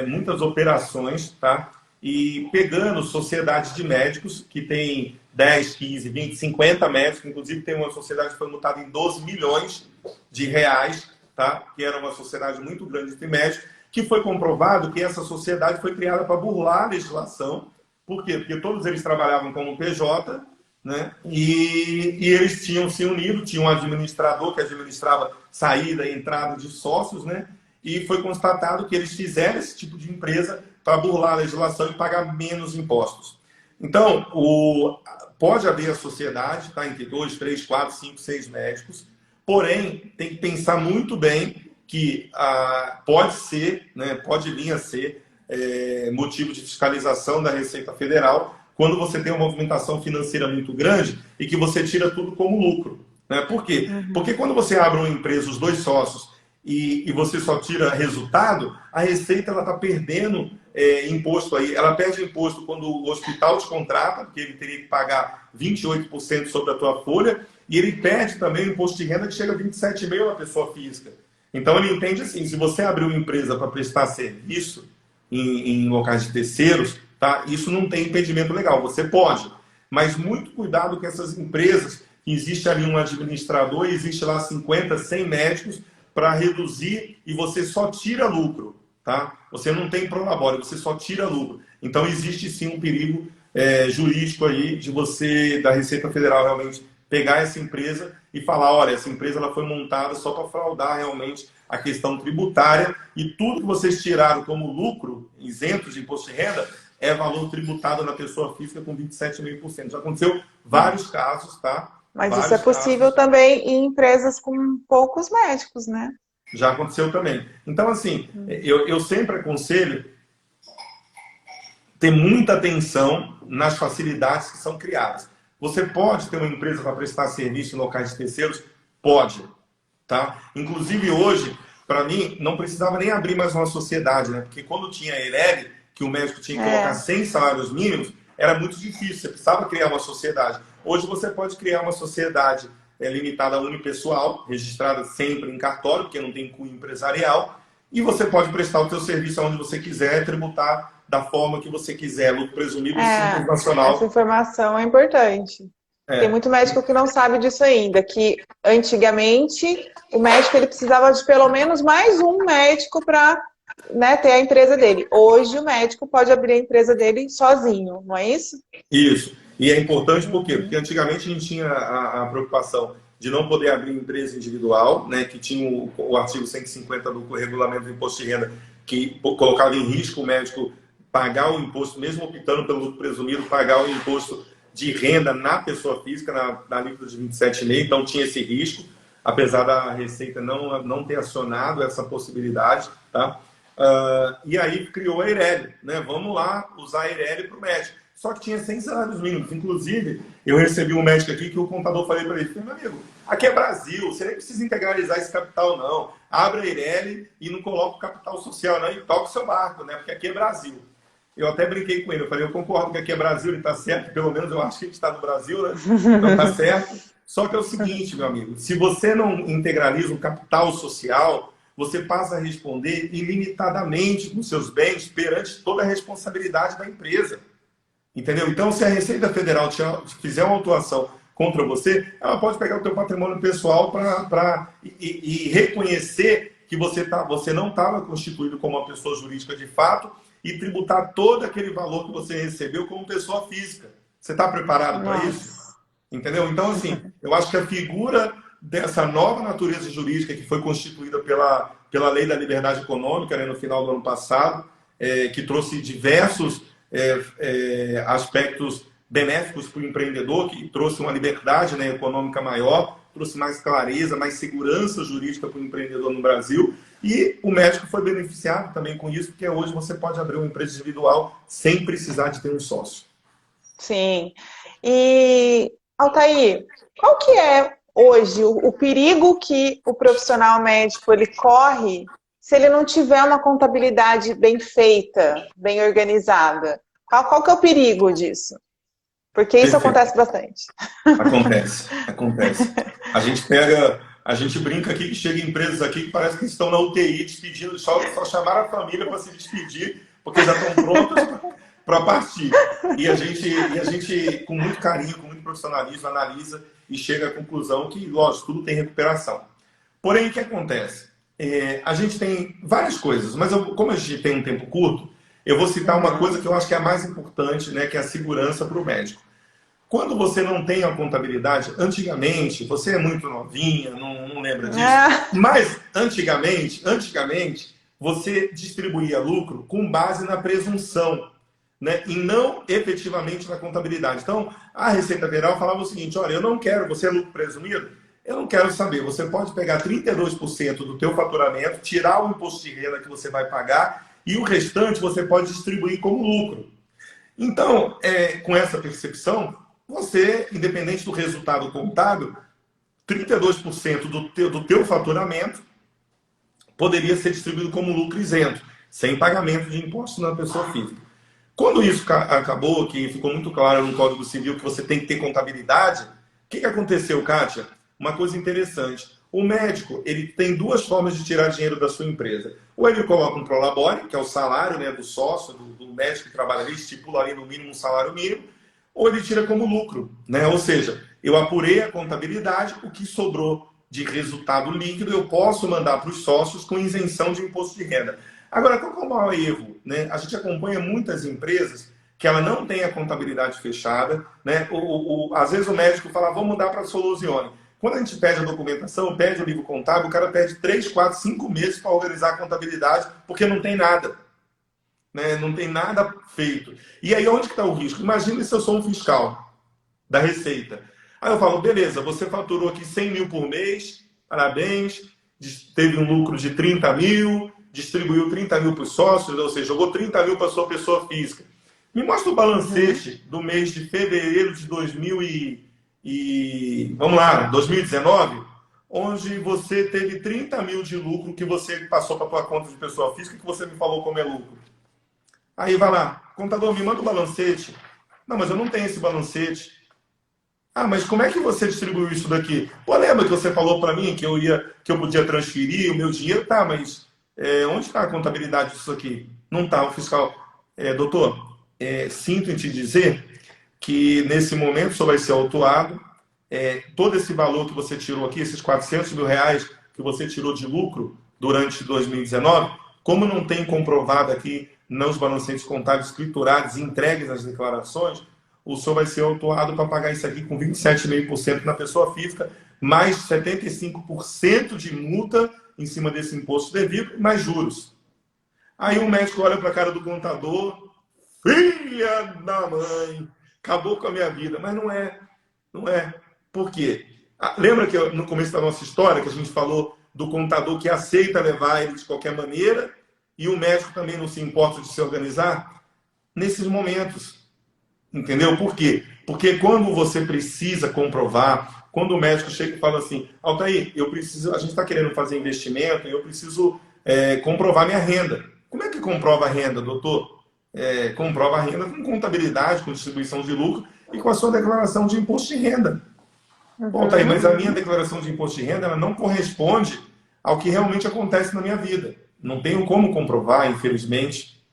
muitas operações, tá? E pegando sociedades de médicos que tem 10, 15, 20, 50 médicos, inclusive tem uma sociedade que foi multada em 12 milhões de reais, tá? Que era uma sociedade muito grande de médicos, que foi comprovado que essa sociedade foi criada para burlar a legislação. Por quê? Porque todos eles trabalhavam como PJ, né? E eles tinham se unido, tinha um administrador que administrava saída e entrada de sócios, né? E foi constatado que eles fizeram esse tipo de empresa para burlar a legislação e pagar menos impostos. Então, pode haver a sociedade, tá, entre 2, 3, 4, 5, 6 médicos, porém, tem que pensar muito bem que pode ser, né, pode vir a ser motivo de fiscalização da Receita Federal quando você tem uma movimentação financeira muito grande e que você tira tudo como lucro. Né? Por quê? Porque quando você abre uma empresa, os 2 sócios, e você só tira resultado, a Receita está perdendo imposto aí. Ela perde imposto quando o hospital te contrata, porque ele teria que pagar 28% sobre a tua folha, e ele perde também o imposto de renda que chega a 27,5% na pessoa física. Então ele entende assim, se você abrir uma empresa para prestar serviço em locais de terceiros, tá? Isso não tem impedimento legal, você pode. Mas muito cuidado com essas empresas, que existe ali um administrador, e existe lá 50, 100 médicos, para reduzir e você só tira lucro, tá? Você não tem prolabore, você só tira lucro. Então existe sim um perigo jurídico aí de você, da Receita Federal, realmente pegar essa empresa e falar, olha, essa empresa ela foi montada só para fraudar realmente a questão tributária e tudo que vocês tiraram como lucro, isento de imposto de renda, é valor tributado na pessoa física com 27,5%. Já aconteceu vários casos, tá? Mas vários isso é possível casos. Também em empresas com poucos médicos, né? Já aconteceu também. Então, assim, eu sempre aconselho ter muita atenção nas facilidades que são criadas. Você pode ter uma empresa para prestar serviço em locais de terceiros? Pode. Tá? Inclusive, hoje, para mim, não precisava nem abrir mais uma sociedade, né? Porque quando tinha a ELEG, que o médico tinha que colocar 100 salários mínimos, era muito difícil, você precisava criar uma sociedade. Hoje você pode criar uma sociedade limitada a unipessoal, registrada sempre em cartório, porque não tem cunho empresarial, e você pode prestar o seu serviço onde você quiser, tributar da forma que você quiser, lucro presumido e Simples Nacional. Essa informação é importante. Tem muito médico que não sabe disso ainda, que antigamente o médico ele precisava de pelo menos mais um médico para ter a empresa dele. Hoje o médico pode abrir a empresa dele sozinho, não é isso? Isso. E é importante por quê? Porque antigamente a gente tinha a preocupação de não poder abrir empresa individual, né, que tinha o artigo 150 do regulamento do imposto de renda, que colocava em risco o médico pagar o imposto, mesmo optando pelo lucro presumido, pagar o imposto de renda na pessoa física, na alíquota de 27,5%, então tinha esse risco, apesar da Receita não ter acionado essa possibilidade, tá? E aí criou a Eireli, né? Vamos lá usar a Eireli para o médico. Só que tinha 100 salários mínimos. Inclusive, eu recebi um médico aqui que o contador falei para ele, meu amigo, aqui é Brasil, você nem precisa integralizar esse capital, não. Abre a Eireli e não coloca o capital social, não, e toca o seu barco, né? Porque aqui é Brasil. Eu até brinquei com ele, eu falei, eu concordo que aqui é Brasil, ele está certo, pelo menos eu acho que a gente está no Brasil, né? Então está certo. Só que é o seguinte, meu amigo, se você não integraliza o capital social, você passa a responder ilimitadamente com seus bens perante toda a responsabilidade da empresa. Entendeu? Então, se a Receita Federal fizer uma autuação contra você, ela pode pegar o teu patrimônio pessoal e reconhecer que você não estava constituído como uma pessoa jurídica de fato e tributar todo aquele valor que você recebeu como pessoa física. Você está preparado para isso? Entendeu? Então, assim, eu acho que a figura dessa nova natureza jurídica que foi constituída pela Lei da Liberdade Econômica, né, no final do ano passado, que trouxe diversos aspectos benéficos para o empreendedor, que trouxe uma liberdade, né, econômica maior, trouxe mais clareza, mais segurança jurídica para o empreendedor no Brasil. E o médico foi beneficiado também com isso, porque hoje você pode abrir uma empresa individual sem precisar de ter um sócio. Sim. E, Altair, qual que é hoje o perigo que o profissional médico ele corre se ele não tiver uma contabilidade bem feita, bem organizada? Qual que é o perigo disso? Porque isso acontece bastante. Acontece. A gente brinca aqui que chega empresas aqui que parece que estão na UTI despedindo, só chamar a família para se despedir, porque já estão prontas para partir. E a gente, com muito carinho, com muito profissionalismo, analisa e chega à conclusão que, lógico, tudo tem recuperação. Porém, o que acontece? A gente tem várias coisas, mas como a gente tem um tempo curto, eu vou citar uma coisa que eu acho que é a mais importante, né, que é a segurança para o médico. Quando você não tem a contabilidade, antigamente, você é muito novinha, não lembra disso, mas antigamente, você distribuía lucro com base na presunção, né, e não efetivamente na contabilidade. Então, a Receita Federal falava o seguinte, olha, eu não quero, você é lucro presumido, eu não quero saber, você pode pegar 32% do teu faturamento, tirar o imposto de renda que você vai pagar e o restante você pode distribuir como lucro. Então, com essa percepção, você, independente do resultado contábil, 32% do teu faturamento poderia ser distribuído como lucro isento, sem pagamento de imposto na pessoa física. Quando isso acabou, que ficou muito claro no Código Civil que você tem que ter contabilidade, o que aconteceu, Kátia? Uma coisa interessante. O médico, ele tem duas formas de tirar dinheiro da sua empresa. Ou ele coloca um prolabore, que é o salário, né, do sócio, do médico que trabalha ali, estipula ali no mínimo um salário mínimo, ou ele tira como lucro, né? Ou seja, eu apurei a contabilidade, o que sobrou de resultado líquido eu posso mandar para os sócios com isenção de imposto de renda. Agora, qual é o maior erro? Né? A gente acompanha muitas empresas que ela não tem a contabilidade fechada, né? Às vezes o médico fala, vamos mudar para a Soluzione. Quando a gente pede a documentação, pede o livro contábil, o cara pede 3, 4, 5 meses para organizar a contabilidade, porque não tem nada. Né? Não tem nada feito. E aí onde que está o risco? Imagina se eu sou um fiscal da Receita. Aí eu falo, beleza, você faturou aqui 100 mil por mês, parabéns, teve um lucro de 30 mil, distribuiu 30 mil para os sócios, ou seja, jogou 30 mil para a sua pessoa física. Me mostra o balancete do mês de fevereiro de 2019, onde você teve 30 mil de lucro que você passou para a tua conta de pessoa física, que você me falou como é lucro. Aí vai lá, contador, me manda o balancete. Não, mas eu não tenho esse balancete. Ah, mas como é que você distribuiu isso daqui? Pô, lembra que você falou para mim que eu podia transferir o meu dinheiro? Tá, mas onde está a contabilidade disso aqui? Não está, o fiscal. Doutor, sinto em te dizer que nesse momento só vai ser autuado. Todo esse valor que você tirou aqui, esses 400 mil reais que você tirou de lucro durante 2019, como não tem comprovado aqui nos balancetes contábeis escriturados e entregues nas declarações, o senhor vai ser autuado para pagar isso aqui com 27,5% na pessoa física, mais 75% de multa em cima desse imposto devido, mais juros. Aí o médico olha para a cara do contador, filha da mãe, acabou com a minha vida. Mas não é, não é. Por quê? Lembra que no começo da nossa história, que a gente falou do contador que aceita levar ele de qualquer maneira e o médico também não se importa de se organizar? Nesses momentos. Entendeu? Por quê? Porque quando você precisa comprovar, quando o médico chega e fala assim, Altair, eu preciso, a gente está querendo fazer investimento e eu preciso comprovar minha renda. Como é que comprova a renda, doutor? Comprova a renda com contabilidade, com distribuição de lucro e com a sua declaração de imposto de renda. Altair, mas a minha declaração de imposto de renda ela não corresponde ao que realmente acontece na minha vida. Não tenho como comprovar, infelizmente.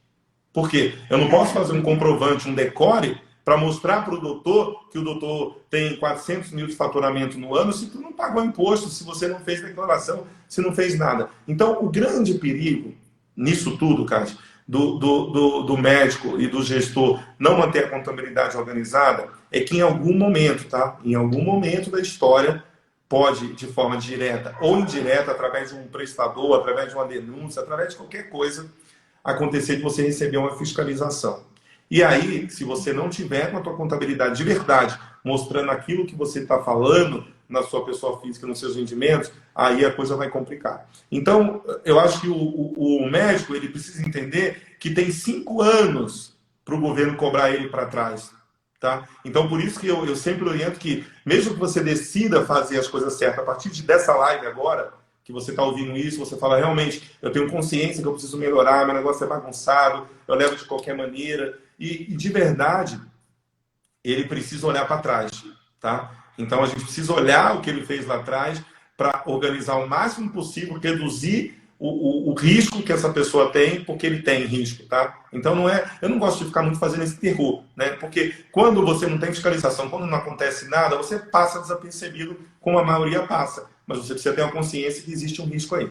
Por quê? Eu não posso fazer um comprovante, um decore, para mostrar para o doutor que o doutor tem 400 mil de faturamento no ano se tu não pagou imposto, se você não fez declaração, se não fez nada. Então, o grande perigo nisso tudo, Cátia, do médico e do gestor não manter a contabilidade organizada é que em algum momento, tá? Em algum momento da história, pode, de forma direta ou indireta, através de um prestador, através de uma denúncia, através de qualquer coisa, acontecer de você receber uma fiscalização. E aí, se você não tiver com a tua contabilidade de verdade, mostrando aquilo que você está falando na sua pessoa física, nos seus rendimentos, aí a coisa vai complicar. Então, eu acho que o médico ele precisa entender que tem 5 anos para o governo cobrar ele para trás. Tá? Então, por isso que eu sempre oriento que, mesmo que você decida fazer as coisas certas, a partir dessa live agora, que você está ouvindo isso, você fala, realmente, eu tenho consciência que eu preciso melhorar, meu negócio é bagunçado, eu levo de qualquer maneira. E de verdade, ele precisa olhar para trás, tá? Então, a gente precisa olhar o que ele fez lá atrás para organizar o máximo possível, reduzir o risco que essa pessoa tem, porque ele tem risco, tá? Então, eu não gosto de ficar muito fazendo esse terror, né? Porque quando você não tem fiscalização, quando não acontece nada, você passa desapercebido, como a maioria passa. Mas você precisa ter a consciência que existe um risco aí.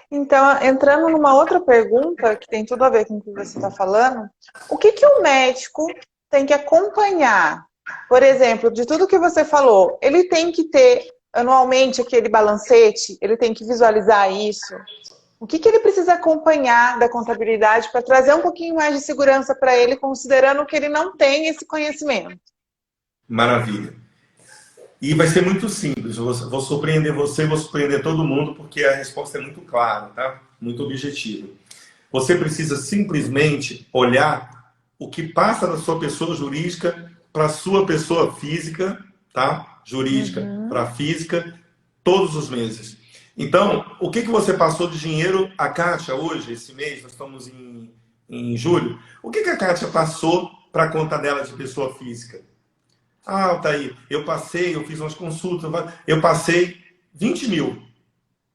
Então, entrando numa outra pergunta, que tem tudo a ver com o que você está falando, o que o médico tem que acompanhar? Por exemplo, de tudo que você falou, ele tem que ter anualmente aquele balancete, ele tem que visualizar isso. O que ele precisa acompanhar da contabilidade para trazer um pouquinho mais de segurança para ele, considerando que ele não tem esse conhecimento? Maravilha. E vai ser muito simples. Eu vou surpreender você, vou surpreender todo mundo, porque a resposta é muito clara, tá? Muito objetiva. Você precisa simplesmente olhar o que passa da sua pessoa jurídica para a sua pessoa física, tá? Jurídica para física, todos os meses. Então, o que você passou de dinheiro a Kátia hoje, esse mês, nós estamos em julho, o que a Kátia passou para a conta dela de pessoa física? Ah, tá aí, eu fiz umas consultas, eu passei 20 mil.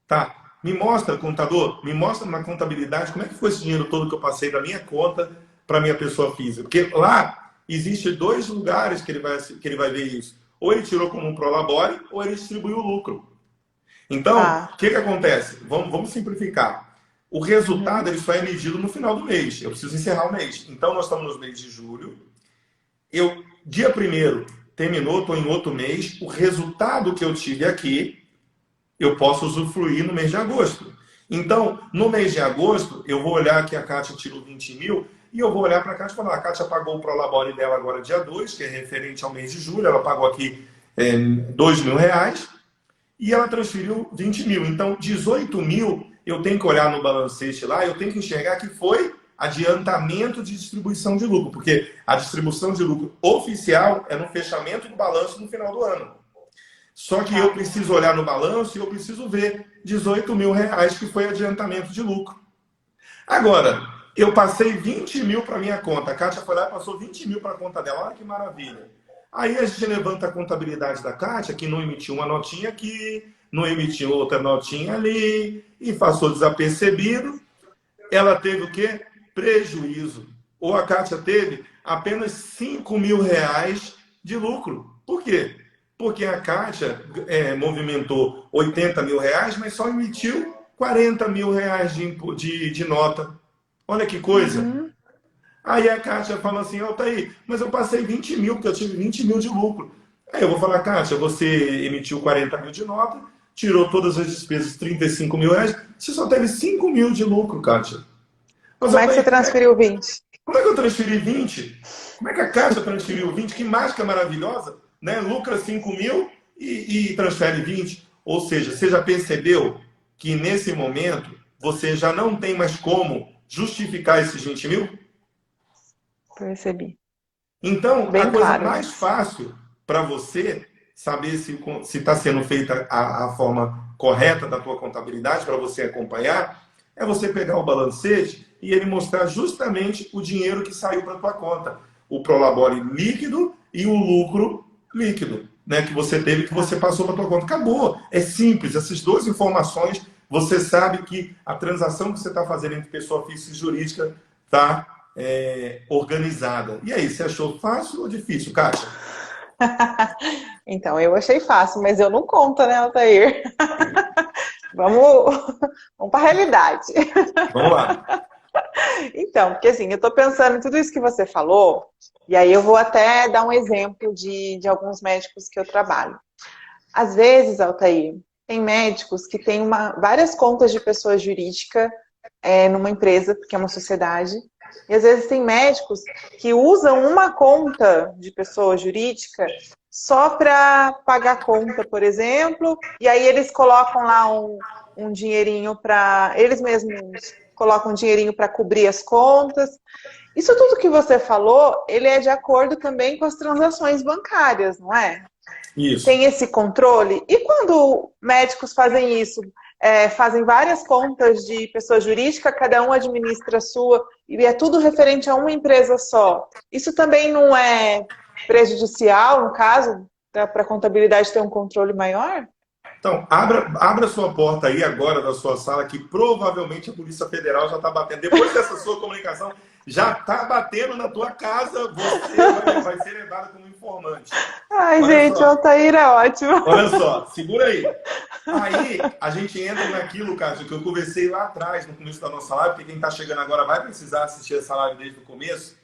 Tá, me mostra, contador, me mostra na contabilidade como é que foi esse dinheiro todo que eu passei da minha conta para minha pessoa física. Porque lá, existe 2 lugares que ele vai ver isso. Ou ele tirou como um prolabore, ou ele distribuiu o lucro. Então, o que acontece? Vamos simplificar. O resultado ele só é medido no final do mês. Eu preciso encerrar o mês. Então, nós estamos no mês de julho. Dia 1º terminou, estou em outro mês. O resultado que eu tive aqui, eu posso usufruir no mês de agosto. Então, no mês de agosto, eu vou olhar que a Kátia tirou 20 mil e eu vou olhar para a Kátia e falar, a Kátia pagou o prolabore dela agora dia 2, que é referente ao mês de julho, ela pagou aqui R$2 mil e ela transferiu 20 mil. Então, 18 mil, eu tenho que olhar no balancete lá, eu tenho que enxergar que foi adiantamento de distribuição de lucro, porque a distribuição de lucro oficial é no fechamento do balanço no final do ano. Só que eu preciso olhar no balanço e eu preciso ver 18 mil reais que foi adiantamento de lucro. Agora, eu passei 20 mil para minha conta. A Kátia foi lá e passou 20 mil para a conta dela. Olha que maravilha. Aí a gente levanta a contabilidade da Kátia, que não emitiu uma notinha aqui, não emitiu outra notinha ali, e passou desapercebido. Ela teve o quê? Prejuízo. Ou a Kátia teve apenas 5 mil reais de lucro. Por quê? Porque a Kátia movimentou 80 mil reais, mas só emitiu 40 mil reais de nota. Olha que coisa. Aí a Kátia fala assim, Altair, mas eu passei 20 mil, porque eu tive 20 mil de lucro. Aí eu vou falar, Kátia, você emitiu 40 mil de nota, tirou todas as despesas, 35 mil reais, você só teve 5 mil de lucro, Kátia. Mas Como é que você Altair, transferiu 20? como é que eu transferi 20? Como é que a Kátia transferiu 20? Que mágica maravilhosa, né? Lucra 5 mil e transfere 20. Ou seja, você já percebeu que nesse momento você já não tem mais como justificar esses 20 mil? Percebi. Então, a Bem coisa claro mais isso. fácil para você saber se está sendo feita a forma correta da tua contabilidade, para você acompanhar, é você pegar o balancete e ele mostrar justamente o dinheiro que saiu para tua conta. O prolabore líquido e o lucro líquido, né, que você teve, que Tá. você passou para tua conta. Acabou. É simples. Essas duas informações, você sabe que a transação que você está fazendo entre pessoa física e jurídica está organizada. E aí, você achou fácil ou difícil, Kátia? Então, eu achei fácil, mas eu não conto, né, Altair? Vamos, vamos para a realidade. Vamos lá. Então, porque assim, eu estou pensando em tudo isso que você falou, e aí eu vou até dar um exemplo de alguns médicos que eu trabalho. Às vezes, Altair, tem médicos que têm várias contas de pessoa jurídica numa empresa, porque é uma sociedade, e às vezes tem médicos que usam uma conta de pessoa jurídica só para pagar conta, por exemplo, e aí eles colocam lá um dinheirinho para. Eles mesmos colocam um dinheirinho para cobrir as contas. Isso tudo que você falou, ele é de acordo também com as transações bancárias, não é? Isso. Tem esse controle? E quando médicos fazem isso, fazem várias contas de pessoa jurídica, cada um administra a sua, e é tudo referente a uma empresa só, isso também não é prejudicial, no caso, para a contabilidade ter um controle maior? Então, abra sua porta aí agora da sua sala, que provavelmente a Polícia Federal já está batendo. Depois dessa sua comunicação, já está batendo na tua casa, você vai ser levado como informante. Ai, Olha gente, o só, Altair é ótimo. olha só, segura aí. Aí a gente entra naquilo, cara, que eu conversei lá atrás, no começo da nossa live, porque quem está chegando agora vai precisar assistir essa live desde o começo,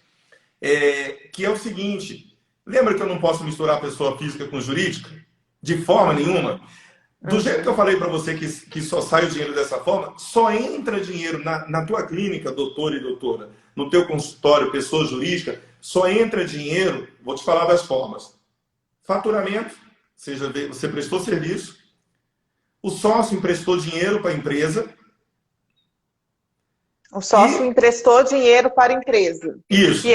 que é o seguinte: lembra que eu não posso misturar pessoa física com jurídica? De forma nenhuma. Do jeito que eu falei para você que só sai o dinheiro dessa forma, só entra dinheiro na tua clínica, doutor e doutora, no teu consultório, pessoa jurídica, só entra dinheiro, vou te falar das formas. Faturamento, seja, você prestou serviço, o sócio emprestou dinheiro para a empresa O sócio e emprestou dinheiro para a empresa, isso.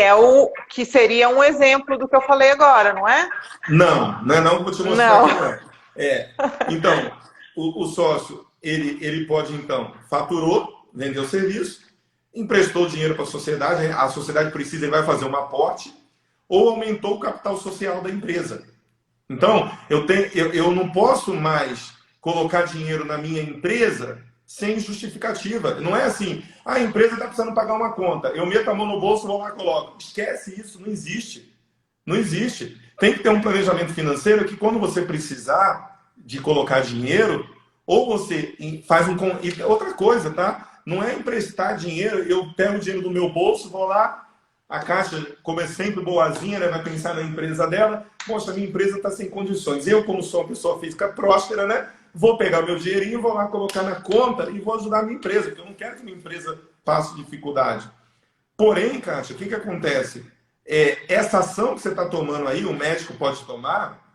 que seria um exemplo do que eu falei agora, não é? Não é não, vou te mostrar Não. que não é. Então, o sócio, ele pode, então, faturou, vendeu serviço, emprestou dinheiro para a sociedade precisa e vai fazer um aporte, ou aumentou o capital social da empresa. Então, eu não posso mais colocar dinheiro na minha empresa sem justificativa. Não é assim, a empresa está precisando pagar uma conta, eu meto a mão no bolso, vou lá e coloco. Esquece isso, não existe. Não existe. Tem que ter um planejamento financeiro que quando você precisar de colocar dinheiro, ou você faz um... E outra coisa, tá? Não é emprestar dinheiro, eu pego o dinheiro do meu bolso, vou lá, a Caixa, como é sempre boazinha, né, vai pensar na empresa dela, poxa, minha empresa está sem condições. Eu, como sou uma pessoa física próspera, né, vou pegar meu dinheirinho, vou lá colocar na conta e vou ajudar a minha empresa, porque eu não quero que minha empresa passe dificuldade. Porém, Kátia, o que acontece? Essa ação que você está tomando aí, o médico pode tomar,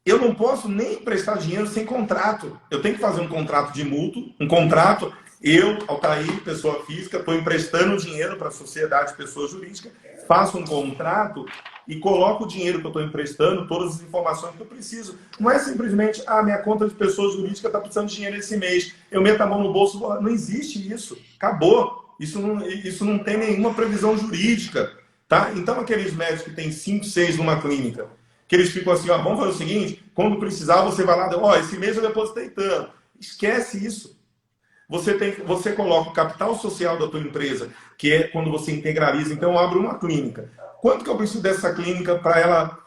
eu não posso nem emprestar dinheiro sem contrato. Eu tenho que fazer um contrato de mútuo, um contrato, eu, Altair, pessoa física, estou emprestando dinheiro para a sociedade, pessoa jurídica, faço um contrato e coloco o dinheiro que eu estou emprestando, todas as informações que eu preciso. Não é simplesmente, minha conta de pessoa jurídica está precisando de dinheiro esse mês, eu meto a mão no bolso, não existe isso, acabou. Isso não tem nenhuma previsão jurídica, tá? Então, aqueles médicos que têm 5, 6 numa clínica, que eles ficam assim, vamos fazer o seguinte, quando precisar, você vai lá, esse mês eu depositei tanto. Esquece isso. Você coloca o capital social da tua empresa, que é quando você integraliza. Então, eu abro uma clínica. Quanto que eu preciso dessa clínica para ela,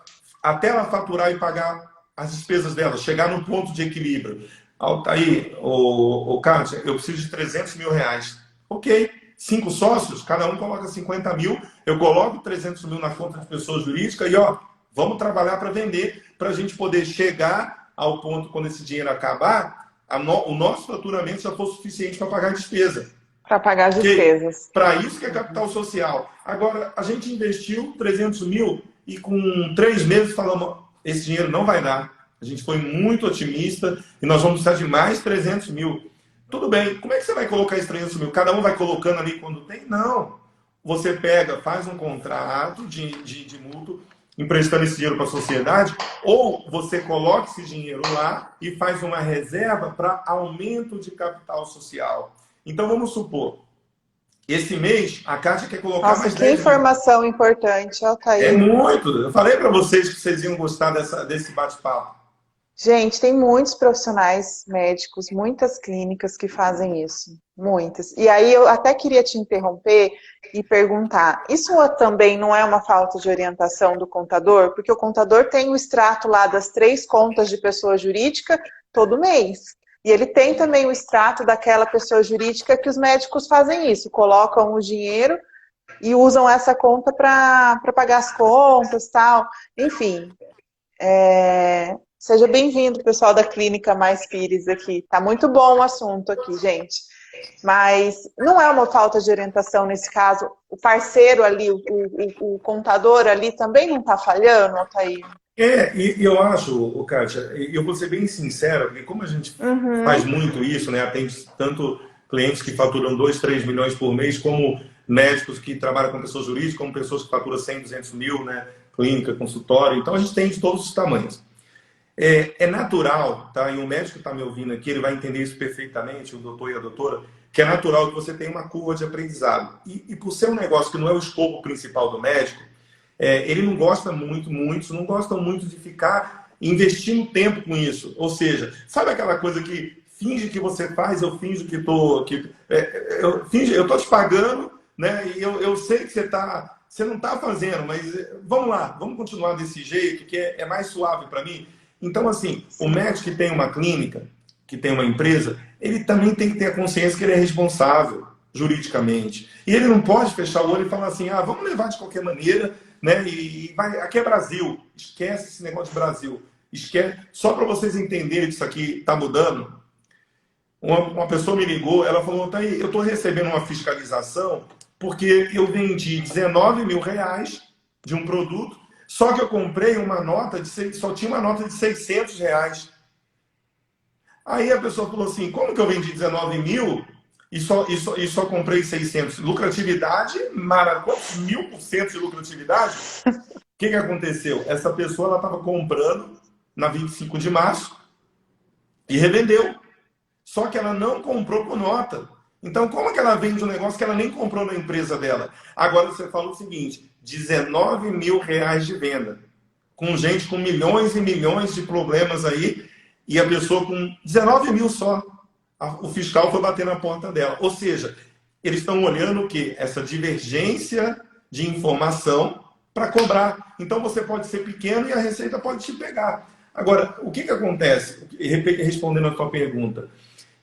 até ela faturar e pagar as despesas dela, chegar no ponto de equilíbrio? Aí, Kátia, eu preciso de 300 mil reais. Ok, 5 sócios, cada um coloca 50 mil, eu coloco 300 mil na conta de pessoa jurídica e, ó, vamos trabalhar para vender, para a gente poder chegar ao ponto, quando esse dinheiro acabar, o nosso faturamento já for suficiente para pagar a despesa. Para pagar as despesas. Para isso que é capital social. Agora, a gente investiu 300 mil e com 3 meses falamos, esse dinheiro não vai dar. A gente foi muito otimista e nós vamos precisar de mais 300 mil. Tudo bem, como é que você vai colocar esses 300 mil? Cada um vai colocando ali quando tem? Não. Você pega, faz um contrato de mútuo, emprestando esse dinheiro para a sociedade, ou você coloca esse dinheiro lá e faz uma reserva para aumento de capital social. Então, vamos supor, esse mês a Caixa quer colocar mais 10 mil. Que informação importante, Altair. É muito. Eu falei para vocês que vocês iam gostar desse bate-papo. Gente, tem muitos profissionais médicos, muitas clínicas que fazem isso. Muitas. E aí eu até queria te interromper e perguntar, isso também não é uma falta de orientação do contador? Porque o contador tem o extrato lá das 3 contas de pessoa jurídica todo mês. E ele tem também o extrato daquela pessoa jurídica que os médicos fazem isso, colocam o dinheiro e usam essa conta para pagar as contas e tal. Enfim, seja bem-vindo, pessoal da Clínica Mais Pires aqui. Tá muito bom o assunto aqui, gente. Mas não é uma falta de orientação nesse caso? O parceiro ali, o contador ali também não está falhando, Altair? E eu acho, Kátia, eu vou ser bem sincero, porque como a gente faz muito isso, né, atende tanto clientes que faturam 2, 3 milhões por mês, como médicos que trabalham com pessoas jurídicas, como pessoas que faturam 100, 200 mil, né, clínica, consultório, então a gente tem de todos os tamanhos. É natural, tá? E o médico que está me ouvindo aqui, ele vai entender isso perfeitamente, o doutor e a doutora, que é natural que você tenha uma curva de aprendizado. E por ser um negócio que não é o escopo principal do médico, ele não gosta muitos não gostam muito de ficar investindo tempo com isso. Ou seja, sabe aquela coisa que finge que você faz, eu finjo que estou... eu estou te pagando, né? E eu sei que você não está fazendo, mas vamos lá, vamos continuar desse jeito, que é mais suave para mim. Então, assim, o médico que tem uma clínica, que tem uma empresa, ele também tem que ter a consciência que ele é responsável juridicamente. E ele não pode fechar o olho e falar assim, vamos levar de qualquer maneira, né? E vai, aqui é Brasil, esquece esse negócio de Brasil. Esquece. Só para vocês entenderem que isso aqui está mudando, uma pessoa me ligou, ela falou, tá aí, eu estou recebendo uma fiscalização porque eu vendi 19 mil reais de um produto, só que eu comprei uma nota só tinha uma nota de 600 reais. Aí a pessoa falou assim, como que eu vendi 19 mil e só comprei 600? Lucratividade, quantos 1000% de lucratividade? O que aconteceu? Essa pessoa ela estava comprando na 25 de março e revendeu. Só que ela não comprou por nota. Então, como que ela vende um negócio que ela nem comprou na empresa dela? Agora você fala o seguinte, 19 mil reais de venda. Com gente com milhões e milhões de problemas aí, e a pessoa com 19 mil só. O fiscal foi bater na porta dela. Ou seja, eles estão olhando o quê? Essa divergência de informação para cobrar. Então, você pode ser pequeno e a receita pode te pegar. Agora, o que acontece? Respondendo a tua pergunta.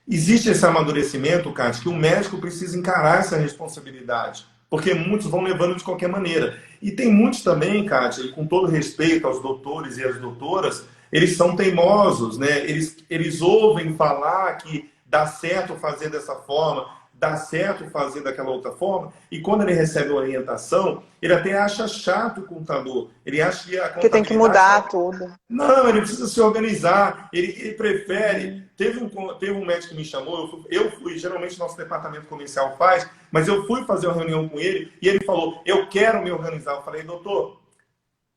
Existe esse amadurecimento, Kátia, que o médico precisa encarar essa responsabilidade. Porque muitos vão levando de qualquer maneira. E tem muitos também, Kátia, e com todo respeito aos doutores e às doutoras, eles são teimosos, né? Eles ouvem falar que dá certo fazer dessa forma, dá certo fazer daquela outra forma, e quando ele recebe orientação, ele até acha chato o contador. Ele acha que a contabilidade... Que tem que mudar tudo. Não, ele precisa se organizar, ele prefere... Teve um médico que me chamou, eu fui, geralmente nosso departamento comercial faz, mas eu fui fazer uma reunião com ele, e ele falou, eu quero me organizar. Eu falei, doutor,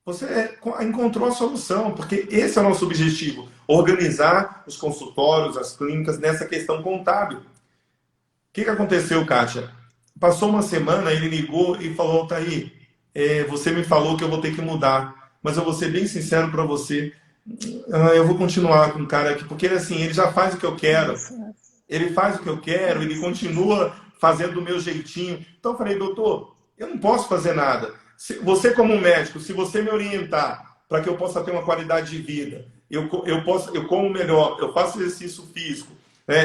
você encontrou a solução, porque esse é o nosso objetivo, organizar os consultórios, as clínicas, nessa questão contábil. O que aconteceu, Kátia? Passou uma semana, ele ligou e falou, tá aí, você me falou que eu vou ter que mudar, mas eu vou ser bem sincero para você, eu vou continuar com o cara aqui, porque assim, ele já faz o que eu quero, ele faz o que eu quero, ele continua fazendo do meu jeitinho. Então eu falei, doutor, eu não posso fazer nada. Você como médico, se você me orientar para que eu possa ter uma qualidade de vida, eu como melhor, eu faço exercício físico,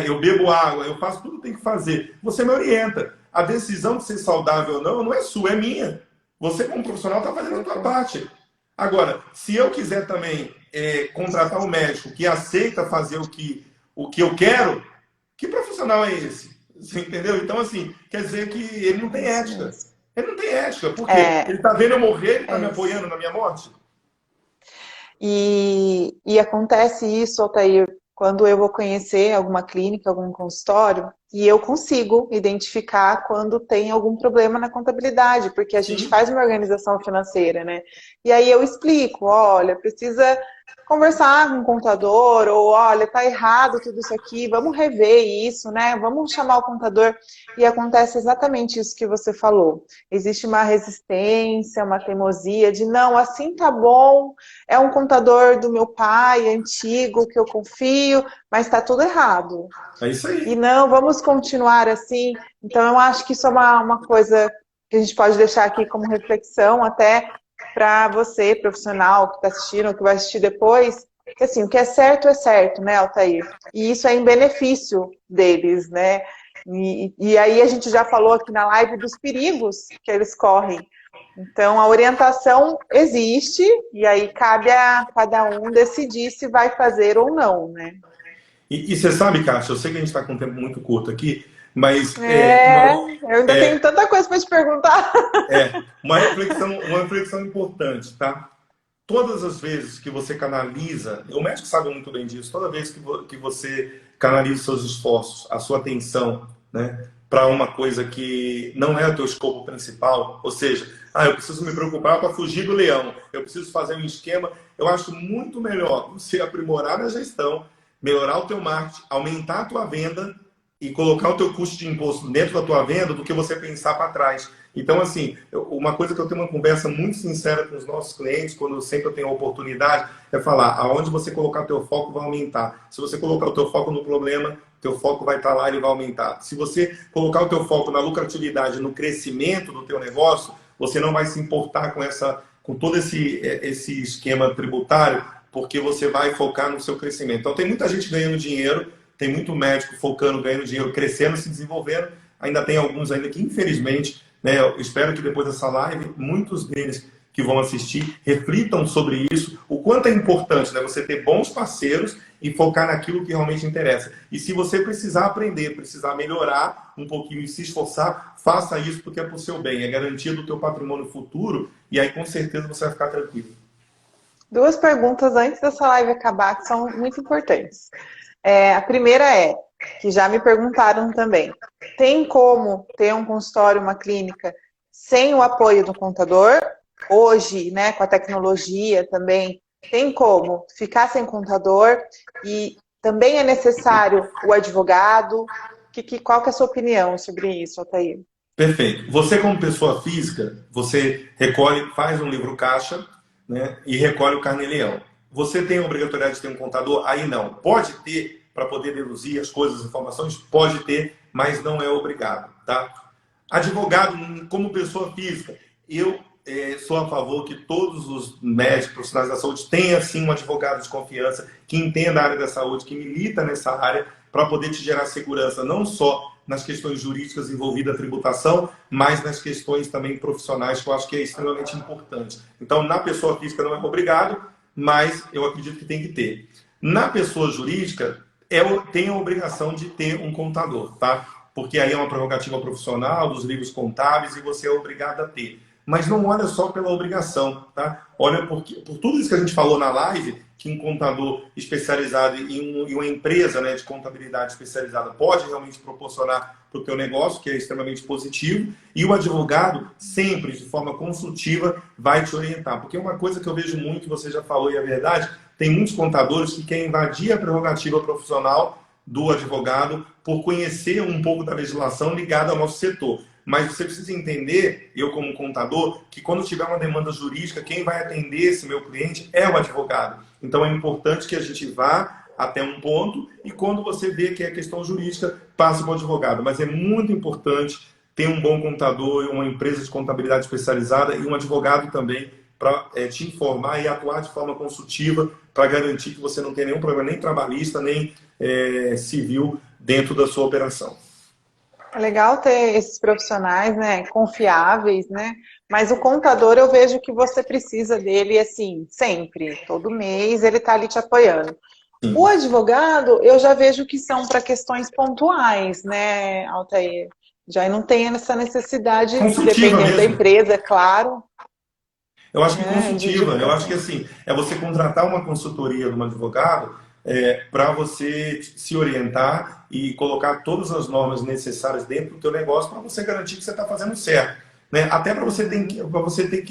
eu bebo água, eu faço tudo que tem que fazer. Você me orienta. a decisão de ser saudável ou não, não é sua, é minha. Você, como profissional, está fazendo a sua parte. Agora, se eu quiser também contratar um médico que aceita fazer o que eu quero, que profissional é esse? Você entendeu? Então, assim, quer dizer que ele não tem ética. Ele não tem ética. Por quê? Ele está vendo eu morrer, ele está me apoiando na minha morte? E acontece isso, Altair, quando eu vou conhecer alguma clínica, algum consultório, e eu consigo identificar quando tem algum problema na contabilidade, porque a gente faz uma organização financeira, né? E aí eu explico, olha, precisa conversar com o contador, ou olha, tá errado tudo isso aqui, vamos rever isso, né? Vamos chamar o contador. E acontece exatamente isso que você falou. Existe uma resistência, uma teimosia de não, assim tá bom, é um contador do meu pai, antigo, que eu confio, mas tá tudo errado. É isso aí. E não, vamos continuar assim. Então eu acho que isso é uma coisa que a gente pode deixar aqui como reflexão até para você, profissional, que está assistindo, ou que vai assistir depois, que assim, o que é certo, né, Altair? E isso é em benefício deles, né? E aí a gente já falou aqui na live dos perigos que eles correm. Então, a orientação existe, e aí cabe a cada um decidir se vai fazer ou não, né? E você sabe, Kátia, eu sei que a gente está com um tempo muito curto aqui, mas eu ainda tenho tanta coisa para te perguntar. Uma reflexão importante, tá? Todas as vezes que você canaliza, o médico sabe muito bem disso, toda vez que você canaliza os seus esforços, a sua atenção, né, para uma coisa que não é o teu escopo principal, ou seja, eu preciso me preocupar para fugir do leão, eu preciso fazer um esquema, eu acho muito melhor você aprimorar a gestão, melhorar o teu marketing, aumentar a tua venda e colocar o teu custo de imposto dentro da tua venda do que você pensar para trás. Então, assim, uma coisa que eu tenho uma conversa muito sincera com os nossos clientes, quando sempre eu tenho a oportunidade, é falar, aonde você colocar o teu foco vai aumentar. Se você colocar o teu foco no problema, teu foco vai estar lá e ele vai aumentar. Se você colocar o teu foco na lucratividade, no crescimento do teu negócio, você não vai se importar com todo esse esquema tributário, porque você vai focar no seu crescimento. Então, tem muita gente ganhando dinheiro, tem muito médico focando, ganhando dinheiro, crescendo, se desenvolvendo. Ainda tem alguns ainda que, infelizmente, né, eu espero que depois dessa live, muitos deles que vão assistir reflitam sobre isso, o quanto é importante, né, você ter bons parceiros e focar naquilo que realmente interessa. E se você precisar aprender, precisar melhorar um pouquinho e se esforçar, faça isso porque é para o seu bem, é garantia do teu patrimônio futuro e aí com certeza você vai ficar tranquilo. Duas perguntas antes dessa live acabar que são muito importantes. A primeira que já me perguntaram também, tem como ter um consultório, uma clínica, sem o apoio do contador? Hoje, né, com a tecnologia também, tem como ficar sem contador? E também é necessário o advogado? Qual que é a sua opinião sobre isso, Altair? Perfeito. Você, como pessoa física, você recolhe, faz um livro caixa, né, e recolhe o carnê-leão. Você tem a obrigatoriedade de ter um contador? Aí não. Pode ter, para poder deduzir as coisas, as informações? Pode ter, mas não é obrigado, tá? Advogado, como pessoa física, eu sou a favor que todos os médicos, profissionais da saúde, tenham, sim, um advogado de confiança, que entenda a área da saúde, que milita nessa área, para poder te gerar segurança, não só nas questões jurídicas envolvidas a tributação, mas nas questões também profissionais, que eu acho que é extremamente importante. Então, na pessoa física não é obrigado, mas eu acredito que tem que ter. Na pessoa jurídica, tem a obrigação de ter um contador, tá? Porque aí é uma prerrogativa profissional dos livros contábeis e você é obrigado a ter. Mas não olha só pela obrigação, tá? Olha por tudo isso que a gente falou na live, que um contador especializado e uma empresa, né, de contabilidade especializada pode realmente proporcionar para o teu negócio, que é extremamente positivo, e o advogado sempre, de forma consultiva, vai te orientar. Porque uma coisa que eu vejo muito, você já falou e é verdade, tem muitos contadores que querem invadir a prerrogativa profissional do advogado por conhecer um pouco da legislação ligada ao nosso setor. Mas você precisa entender, eu como contador, que quando tiver uma demanda jurídica, quem vai atender esse meu cliente é o advogado. Então é importante que a gente vá até um ponto e quando você vê que é questão jurídica, passe para o advogado. Mas é muito importante ter um bom contador, uma empresa de contabilidade especializada e um advogado também para te informar e atuar de forma consultiva para garantir que você não tem nenhum problema, nem trabalhista, nem civil, dentro da sua operação. É legal ter esses profissionais, né, confiáveis, né? Mas o contador eu vejo que você precisa dele assim, sempre, todo mês ele está ali te apoiando. O Sim. advogado, eu já vejo que são para questões pontuais, né, Altair? Já não tem essa necessidade, Consultiva dependendo da mesmo. empresa, é claro, Eu acho que né, de consultiva, eu acho que divulgação. assim, é você contratar uma consultoria de um advogado para você se orientar e colocar todas as normas necessárias dentro do teu negócio para você garantir que você está fazendo certo. Né? Até Uhum. para você ter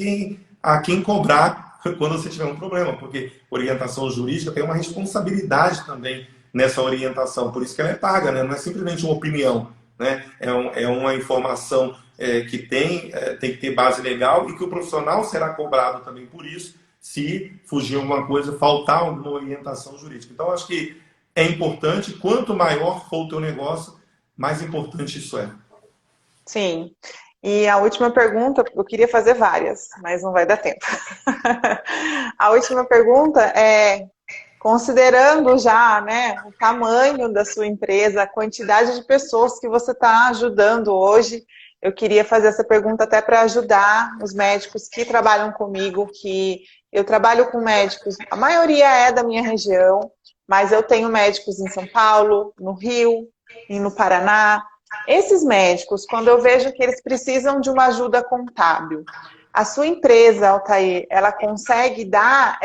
a quem cobrar quando você tiver um problema, porque orientação jurídica tem uma responsabilidade também nessa orientação, por isso que ela é paga, né? Não é simplesmente uma opinião, né? É uma informação que tem que ter base legal e que o profissional será cobrado também por isso, se fugir alguma coisa, faltar alguma orientação jurídica. Então, acho que é importante, quanto maior for o teu negócio, mais importante isso é. Sim. E a última pergunta, eu queria fazer várias, mas não vai dar tempo. A última pergunta é, considerando já, né, o tamanho da sua empresa, a quantidade de pessoas que você está ajudando hoje, eu queria fazer essa pergunta até para ajudar os médicos que trabalham comigo, que eu trabalho com médicos, a maioria é da minha região, mas eu tenho médicos em São Paulo, no Rio e no Paraná. Esses médicos, quando eu vejo que eles precisam de uma ajuda contábil, a sua empresa, Altair, ela consegue dar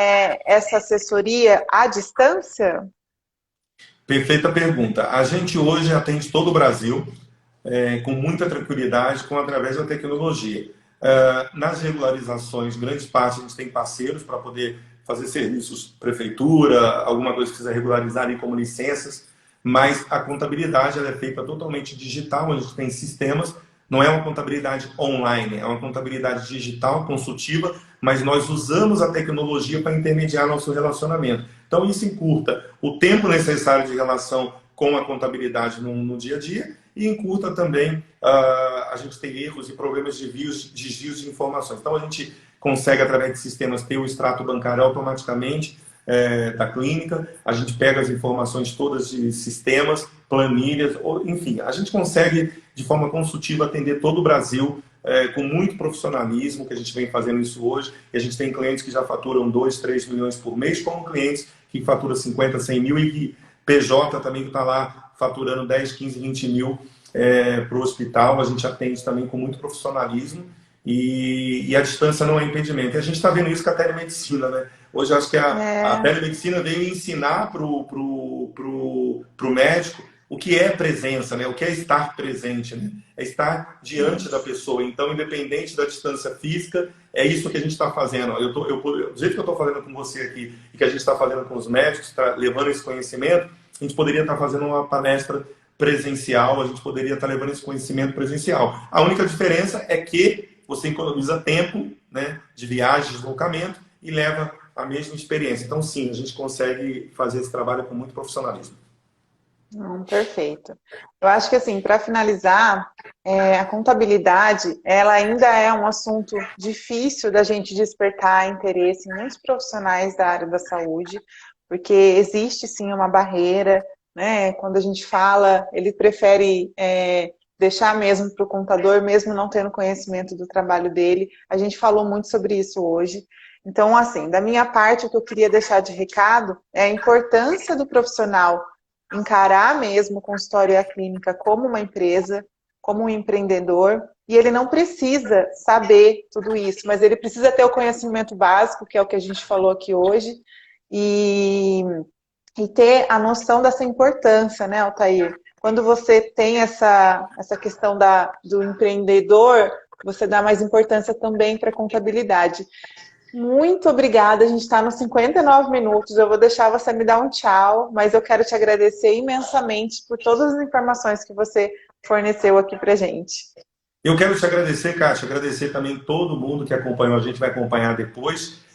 essa assessoria à distância? Perfeita pergunta. A gente hoje atende todo o Brasil com muita tranquilidade, através da tecnologia. Nas regularizações, grande parte a gente tem parceiros para poder fazer serviços, prefeitura, alguma coisa que precisa regularizar ali como licenças, mas a contabilidade ela é feita totalmente digital, a gente tem sistemas, não é uma contabilidade online, é uma contabilidade digital, consultiva, mas nós usamos a tecnologia para intermediar nosso relacionamento. Então isso encurta o tempo necessário de relação com a contabilidade no dia a dia e encurta também, a gente tem erros e problemas de desvios de informações. Então a gente consegue, através de sistemas, ter o extrato bancário automaticamente da clínica, a gente pega as informações todas de sistemas, planilhas, enfim, a gente consegue, de forma consultiva, atender todo o Brasil com muito profissionalismo, que a gente vem fazendo isso hoje, e a gente tem clientes que já faturam 2, 3 milhões por mês, como clientes que faturam 50, 100 mil e que PJ também que está lá faturando 10, 15, 20 mil para o hospital. A gente atende também com muito profissionalismo e a distância não é impedimento. E a gente está vendo isso com a telemedicina, né? Hoje eu acho que a É, telemedicina veio ensinar para o médico o que é presença, né? O que é estar presente, né? É estar diante da pessoa. Então, independente da distância física, é isso que a gente está fazendo. Do jeito que eu estou fazendo com você aqui e que a gente está fazendo com os médicos, tá levando esse conhecimento, a gente poderia estar fazendo uma palestra presencial, a gente poderia estar levando esse conhecimento presencial. A única diferença é que você economiza tempo, né, de viagem, de deslocamento e leva a mesma experiência. Então, sim, a gente consegue fazer esse trabalho com muito profissionalismo. perfeito. Eu acho que assim, para finalizar, a contabilidade, ela ainda é um assunto difícil da gente despertar interesse em muitos profissionais da área da saúde, porque existe sim uma barreira, né? Quando a gente fala, ele prefere deixar mesmo para o contador, mesmo não tendo conhecimento do trabalho dele. A gente falou muito sobre isso hoje. Então, assim, da minha parte, o que eu queria deixar de recado é a importância do profissional encarar mesmo o consultório e a clínica como uma empresa, como um empreendedor, e ele não precisa saber tudo isso, mas ele precisa ter o conhecimento básico, que é o que a gente falou aqui hoje, e, e ter a noção dessa importância, né, Altair? Quando você tem essa questão do empreendedor, você dá mais importância também para a contabilidade. Muito obrigada, a gente está nos 59 minutos, eu vou deixar você me dar um tchau, mas eu quero te agradecer imensamente por todas as informações que você forneceu aqui para gente. Eu quero te agradecer, Kátia, agradecer também todo mundo que acompanhou a gente, vai acompanhar depois.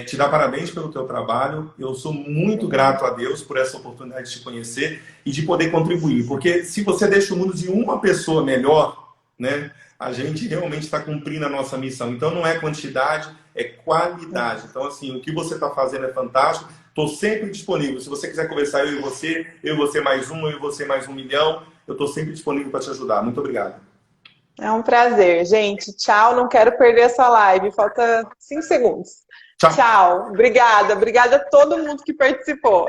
Te dar parabéns pelo teu trabalho. Eu sou muito Obrigada. grato a Deus por essa oportunidade de te conhecer e de poder contribuir. Porque se você deixa o mundo de uma pessoa melhor, né, a gente realmente está cumprindo a nossa missão. Então não é quantidade, é qualidade. Então, assim, o que você está fazendo é fantástico. Estou sempre disponível. Se você quiser conversar, eu e você mais um, eu e você mais 1 milhão. eu estou sempre disponível para te ajudar. Muito obrigado. É um prazer, gente. Tchau, não quero perder essa live. Falta 5 segundos. Tchau. Tchau. Obrigada. Obrigada a todo mundo que participou.